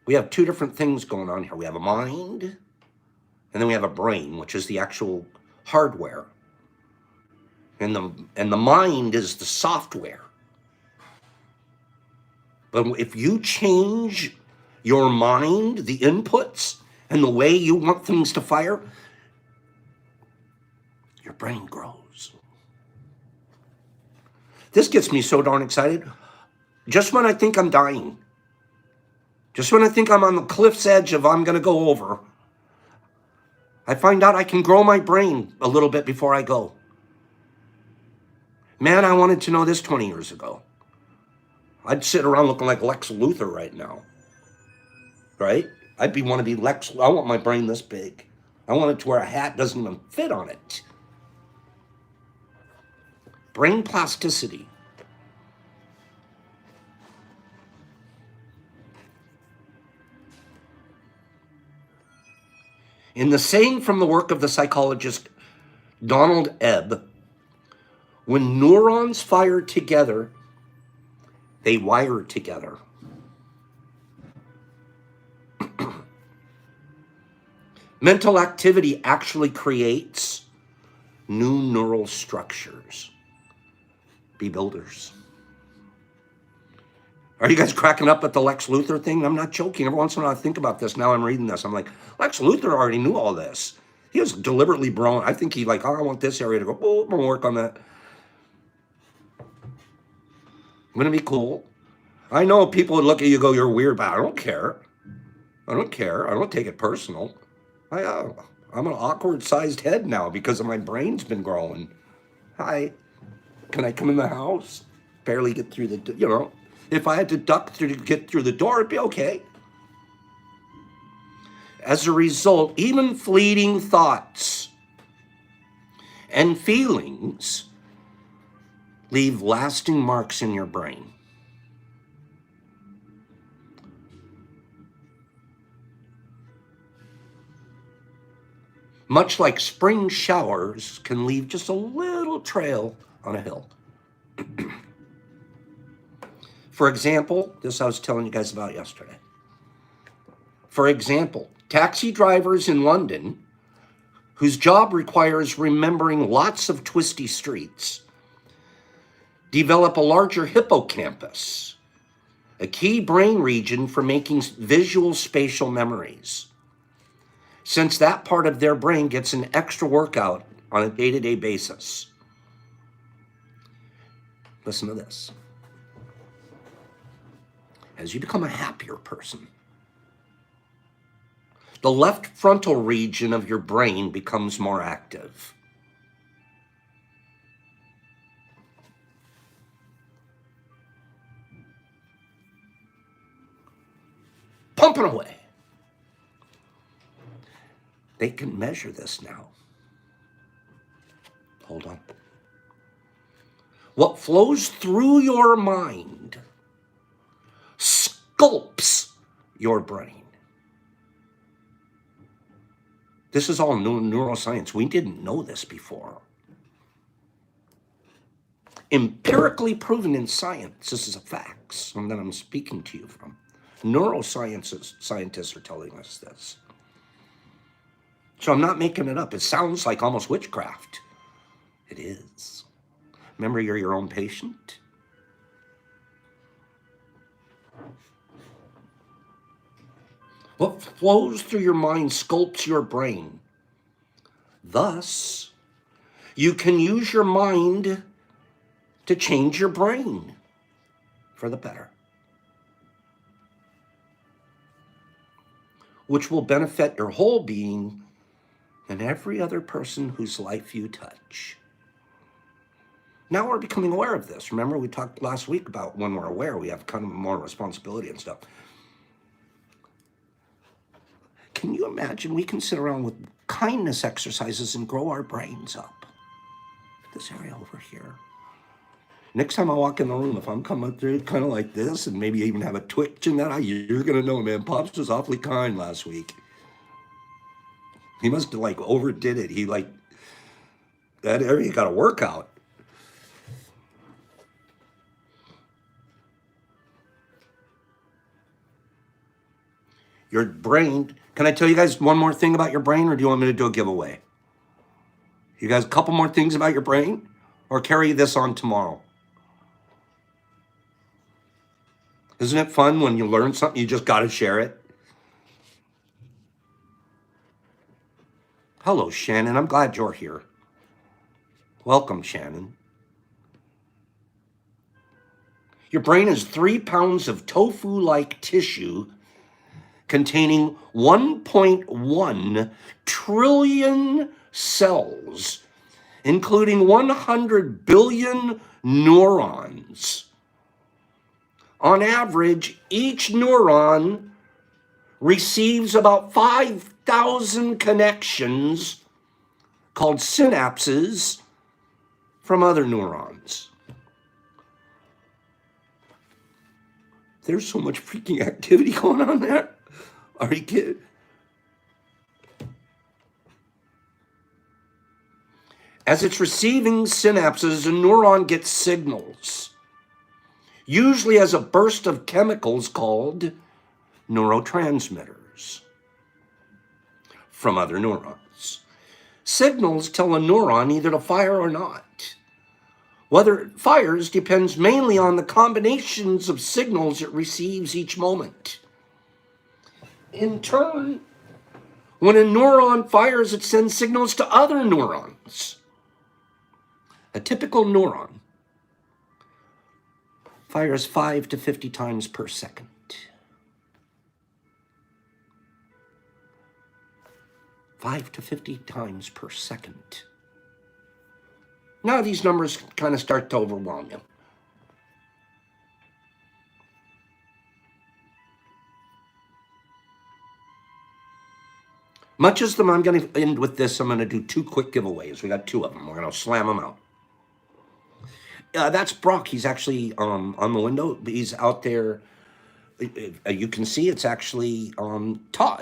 We have two different things going on here. We have a mind, and then we have a brain, which is the actual hardware. And the mind is the software. But if you change your mind, the inputs, and the way you want things to fire, your brain grows. This gets me so darn excited. Just when I think I'm dying, just when I think I'm on the cliff's edge of I'm going to go over, I find out I can grow my brain a little bit before I go. Man, I wanted to know this 20 years ago. I'd sit around looking like Lex Luthor right now. Right? Want to be Lex. I want my brain this big. I want it to where a hat doesn't even fit on it. Brain plasticity. In the saying from the work of the psychologist Donald Ebb, when neurons fire together, they wire together. Mental activity actually creates new neural structures. Be builders. Are you guys cracking up at the Lex Luthor thing? I'm not joking. Every once in a while I think about this. Now I'm reading this. I'm like, Lex Luthor already knew all this. He was deliberately brown. I think he like, oh, I want this area to go. Oh, I'm going to work on that. I'm going to be cool. I know people would look at you and go, you're weird, but I don't care. I don't care. I don't take it personal. I'm an awkward-sized head now because of my brain's been growing. Hi. Can I come in the house? Barely get through the, if I had to duck through to get through the door, it'd be okay. As a result, even fleeting thoughts and feelings leave lasting marks in your brain. Much like spring showers can leave just a little trail on a hill. For example, this I was telling you guys about yesterday. For example, taxi drivers in London, whose job requires remembering lots of twisty streets, develop a larger hippocampus, a key brain region for making visual spatial memories, since that part of their brain gets an extra workout on a day-to-day basis. Listen to this. As you become a happier person, the left frontal region of your brain becomes more active. Pumping away. They can measure this now. Hold on. What flows through your mind sculpts your brain. This is all neuroscience. We didn't know this before. Empirically proven in science, this is a facts that I'm speaking to you from. Scientists are telling us this. So I'm not making it up. It sounds like almost witchcraft. It is. Remember, you're your own patient. What flows through your mind sculpts your brain. Thus, you can use your mind to change your brain for the better. which will benefit your whole being and every other person whose life you touch. Now we're becoming aware of this. Remember, we talked last week about when we're aware, we have kind of more responsibility and stuff. Can you imagine we can sit around with kindness exercises and grow our brains up? This area over here. Next time I walk in the room, if I'm coming through kind of like this and maybe even have a twitch in that eye, you're going to know, man, Pops was awfully kind last week. He must have like overdid it. He like, that area got a workout. Your brain, can I tell you guys one more thing about your brain, or do you want me to do a giveaway? You guys, a couple more things about your brain, or carry this on tomorrow? Isn't it fun when you learn something, you just got to share it? Hello, Shannon. I'm glad you're here. Welcome, Shannon. Your brain is 3 pounds of tofu-like tissue containing 1.1 trillion cells, including 100 billion neurons. On average, each neuron receives about 5,000 connections called synapses from other neurons. There's so much freaking activity going on there. Are you kidding? As it's receiving synapses, a neuron gets signals, usually as a burst of chemicals called neurotransmitters from other neurons. Signals tell a neuron either to fire or not. Whether it fires depends mainly on the combinations of signals it receives each moment. In turn, when a neuron fires, it sends signals to other neurons. A typical neuron fires 5 to 50 times per second. 5 to 50 times per second. Now these numbers kind of start to overwhelm you. Much as I'm going to end with this, I'm going to do 2 quick giveaways. We got 2 of them. We're going to slam them out. That's Brock. He's actually on the window. He's out there. You can see it's actually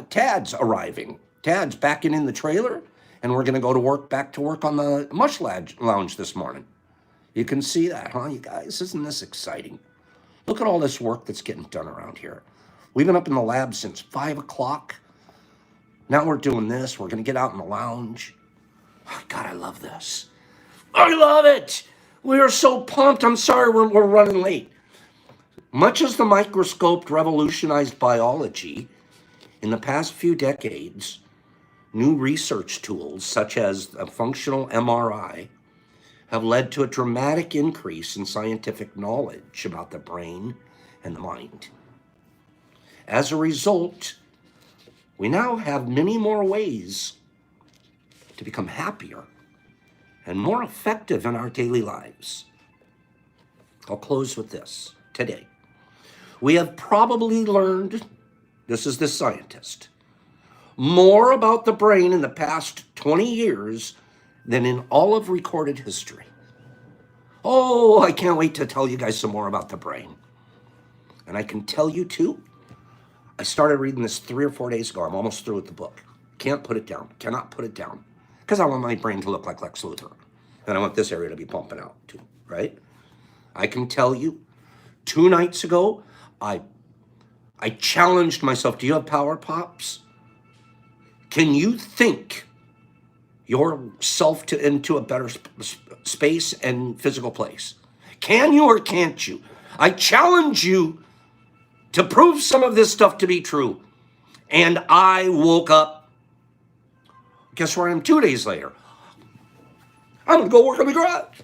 Tad's arriving. Tad's backing in the trailer, and we're going to go to work, back to work on the Mush Lounge this morning. You can see that, huh, you guys? Isn't this exciting? Look at all this work that's getting done around here. We've been up in the lab since 5 o'clock. Now we're doing this. We're going to get out in the lounge. Oh, God, I love this. I love it. We are so pumped. I'm sorry we're running late. Much as the microscope revolutionized biology, in the past few decades, new research tools such as a functional MRI have led to a dramatic increase in scientific knowledge about the brain and the mind. As a result, we now have many more ways to become happier and more effective in our daily lives. I'll close with this today. We have probably learned, this is the scientist, more about the brain in the past 20 years than in all of recorded history. Oh, I can't wait to tell you guys some more about the brain. And I can tell you too, I started reading this 3 or 4 days ago. I'm almost through with the book. Can't put it down. Cannot put it down. Because I want my brain to look like Lex Luthor. And I want this area to be pumping out too, right? I can tell you, 2 nights ago, I challenged myself. Do you have power, Pops? Can you think yourself into a better space and physical place? Can you or can't you? I challenge you to prove some of this stuff to be true. And I woke up. Guess where I am 2 days later? I'm going to go work on the garage.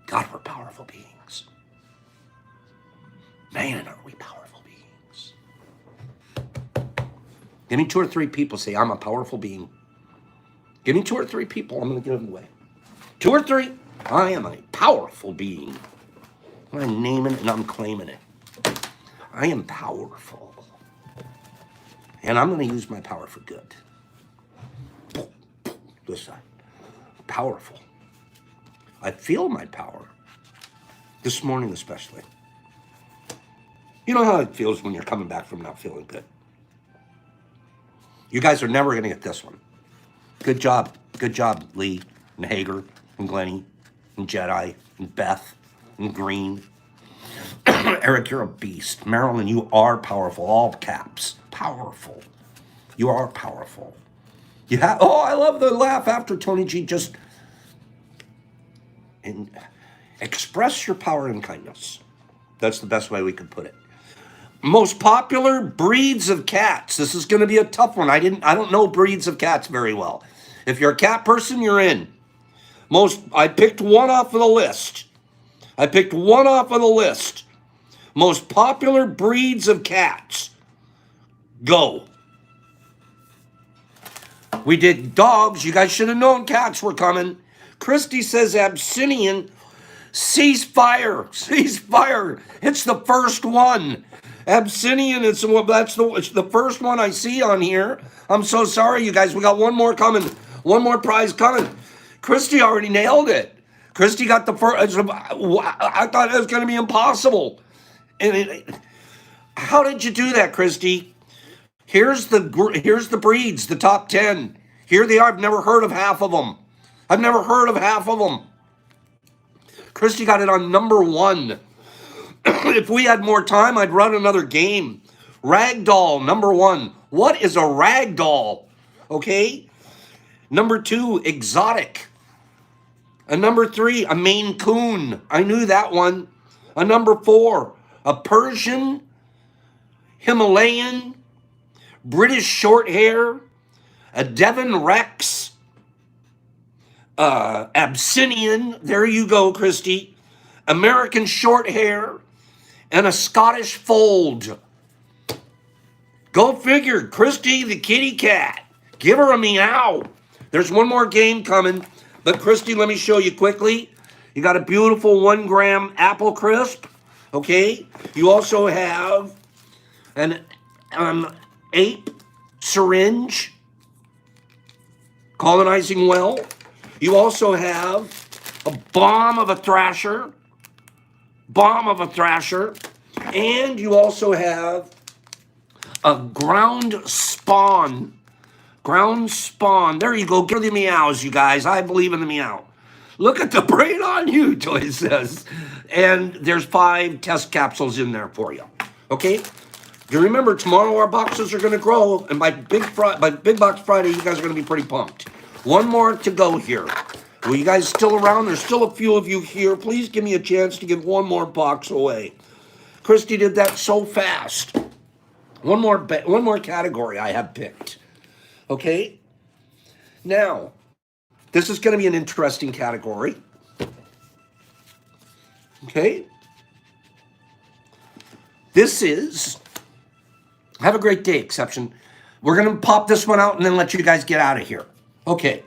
God, we're powerful beings. Man, are we powerful beings. Give me 2 or 3 people say, I'm a powerful being. Give me 2 or 3 people, I'm going to give them away. 2 or 3, I am a powerful being. I'm naming it and I'm claiming it. I am powerful. And I'm going to use my power for good. This side. Powerful. I feel my power. This morning especially. You know how it feels when you're coming back from not feeling good. You guys are never going to get this one. Good job. Good job, Lee and Hager and Glennie and Jedi and Beth and Green. Eric, you're a beast. Marilyn, you are powerful. All caps. Powerful. You are powerful. You have. Oh, I love the laugh after Tony G. Just express your power and kindness. That's the best way we could put it. Most popular breeds of cats. This is going to be a tough one. I don't know breeds of cats very well. If you're a cat person, you're in. I picked one off of the list. Most popular breeds of cats. Go. We did dogs. You guys should have known cats were coming. Christy says Abyssinian. Ceasefire. It's the first one. Abyssinian, it's the first one I see on here. I'm so sorry, you guys. We got one more coming. One more prize coming. Christy already nailed it. Christy got the first. I thought it was going to be impossible. How did you do that, Christy? Here's the breeds, the top 10. Here they are. I've never heard of half of them. Christy got it on number 1. If we had more time, I'd run another game. Ragdoll, number 1. What is a ragdoll? Okay. Number 2, exotic. And number 3, a Maine Coon. I knew that one. A number 4, a Persian, Himalayan, British short hair, a Devon Rex, Abyssinian. There you go, Christy. American short hair, and a Scottish fold. Go figure. Christy the kitty cat. Give her a meow. There's one more game coming. But Christy, let me show you quickly. You got a beautiful 1 gram apple crisp. Okay. You also have an ape syringe. Colonizing well. You also have a bomb of a thrasher. And you also have a ground spawn. There you go. Give the meows, you guys. I believe in the meow. Look at the brain on you, Joy says. And there's 5 test capsules in there for you. Okay? You remember, tomorrow our boxes are going to grow. And by Big Box Friday, you guys are going to be pretty pumped. One more to go here. Well, you guys still around? There's still a few of you here. Please give me a chance to give one more box away. Christy did that so fast. One more category I have picked. Okay? Now, this is going to be an interesting category. Okay? This is, have a great day, exception. We're going to pop this one out and then let you guys get out of here. Okay.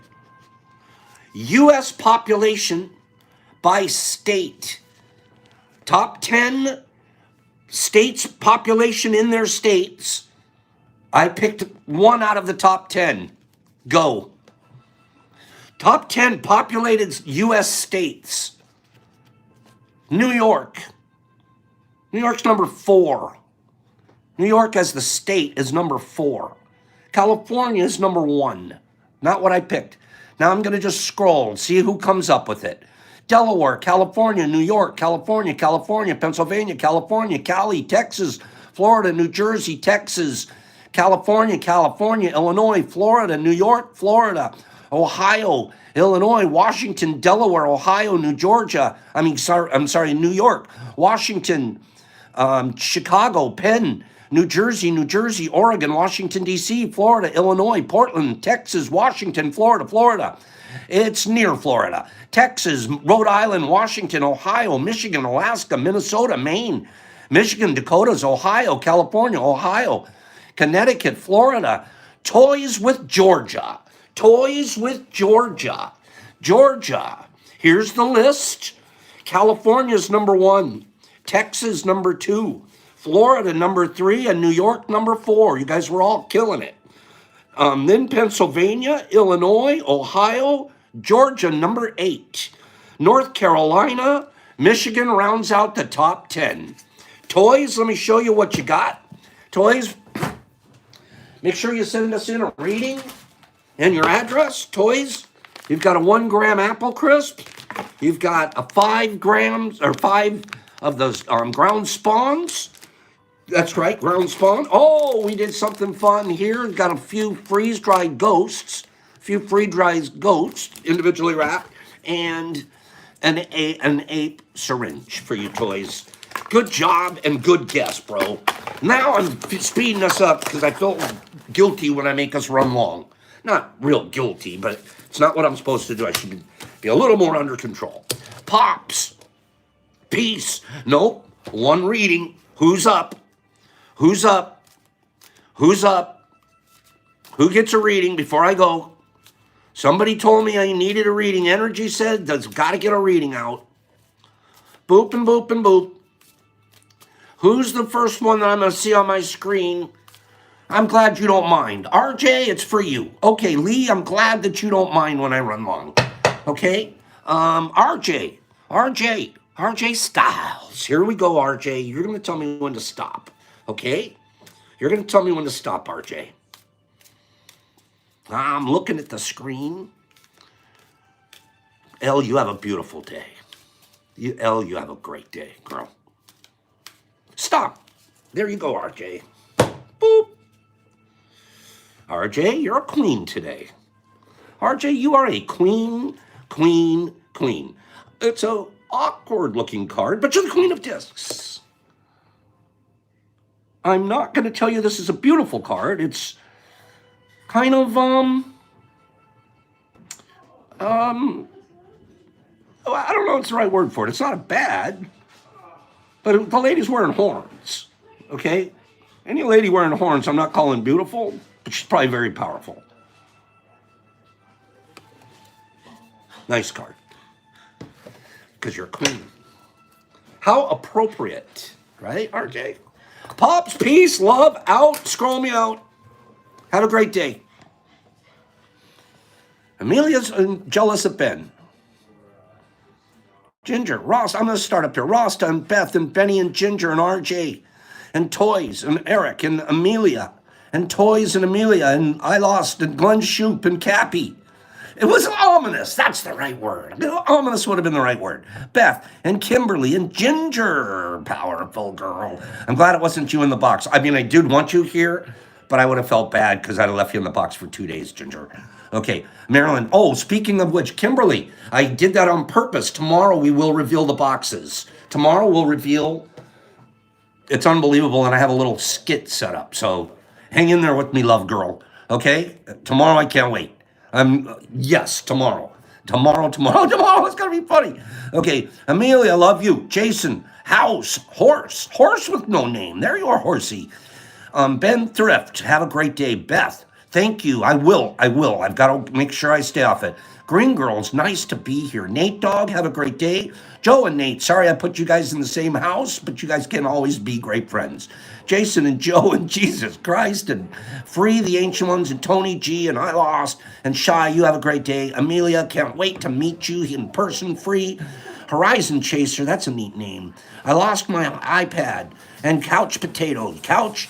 U.S. population by state. Top 10 states' population in their states. I picked 1 out of the top 10. Go. Top 10 populated U.S. states. New York. New York's number 4. New York as the state is number 4. California is number 1. Not what I picked. Now I'm going to just scroll and see who comes up with it. Delaware, California, New York, California, Pennsylvania, California, Cali, Texas, Florida, New Jersey, Texas, California, Illinois, Florida, New York, Florida, Ohio, Illinois, Washington, Delaware, Ohio, New York, Washington, Chicago, Penn, New Jersey, Oregon, Washington, D.C., Florida, Illinois, Portland, Texas, Washington, Florida. It's near Florida. Texas, Rhode Island, Washington, Ohio, Michigan, Alaska, Minnesota, Maine, Michigan, Dakotas, Ohio, California, Ohio, Connecticut, Florida, Toys with Georgia. Toys with Georgia. Georgia. Here's the list. California's number 1. Texas number 2. Florida number 3. And New York number 4. You guys were all killing it. Then Pennsylvania, Illinois, Ohio, Georgia number 8. North Carolina, Michigan rounds out the top 10. Toys, let me show you what you got. Toys, make sure you send us in a reading and your address. Toys, you've got a 1 gram apple crisp. You've got a 5 grams or 5 of those ground spawns. That's right, ground spawn. Oh, we did something fun here. Got a few freeze-dried ghosts. Individually wrapped. And an ape syringe for you, Toys. Good job and good guess, bro. Now I'm speeding us up because I feel guilty when I make us run long. Not real guilty, but it's not what I'm supposed to do. I should be a little more under control. Pops. Peace. Nope. 1 reading. Who's up? Who's up? Who's up? Who gets a reading before I go? Somebody told me I needed a reading. Energy said, there's got to get a reading out. Boop and boop and boop. Who's the first one that I'm going to see on my screen? I'm glad you don't mind. RJ, it's for you. Okay, Lee, I'm glad that you don't mind when I run long. Okay? RJ Styles. Here we go, RJ. You're going to tell me when to stop. Okay? You're going to tell me when to stop, RJ. I'm looking at the screen. Elle, you have a beautiful day. Elle, you have a great day, girl. Stop. There you go, RJ. Boop. RJ, you're a queen today. RJ, you are a queen. It's a awkward-looking card, but you're the queen of discs. I'm not going to tell you this is a beautiful card. It's kind of, I don't know what's the right word for it. It's not bad, but the lady's wearing horns, okay? Any lady wearing horns, I'm not calling beautiful, but she's probably very powerful. Nice card. Because you're a queen. How appropriate, right, RJ? Pops, peace, love, out. Scroll me out. Have a great day. Amelia's jealous of Ben. Ginger, Ross, I'm going to start up here. Ross and Beth and Benny and Ginger and RJ and Toys and Eric and Amelia and Toys and Amelia and I Lost and Glenn Shoup and Cappy. It was ominous. That's the right word. Ominous would have been the right word. Beth and Kimberly and Ginger. Powerful girl. I'm glad it wasn't you in the box. I mean, I did want you here, but I would have felt bad because I'd have left you in the box for 2 days, Ginger. Okay, Marilyn. Oh, speaking of which, Kimberly, I did that on purpose. Tomorrow we will reveal the boxes. Tomorrow we'll reveal. It's unbelievable, and I have a little skit set up. So hang in there with me, love girl. Okay? Tomorrow I can't wait. Yes, tomorrow. Tomorrow. It's going to be funny. Okay, Amelia, I love you. Jason, house, horse with no name. There you are, horsey. Ben Thrift, have a great day. Beth, thank you. I will. I've got to make sure I stay off it. Green Girls, nice to be here. Nate Dog, have a great day. Joe and Nate, sorry I put you guys in the same house, but you guys can always be great friends. Jason and Joe and Jesus Christ and Free, the Ancient Ones, and Tony G, and I Lost, and Shy, you have a great day. Amelia, can't wait to meet you in person. Free. Horizon Chaser, that's a neat name. I lost my iPad. And Couch Potatoes. Couch,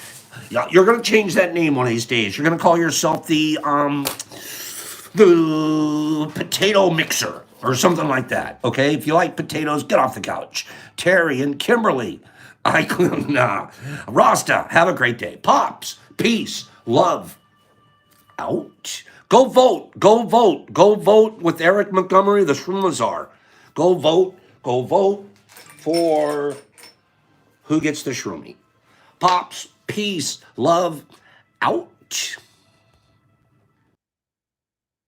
you're going to change that name one of these days. You're going to call yourself the potato mixer or something like that. Okay, if you like potatoes, get off the couch. Terry and Kimberly, Rasta, have a great day. Pops, peace, love, out. Go vote with Eric Montgomery, the Shroomazar. Go vote for who gets the Shroomy. Pops, peace, love, out.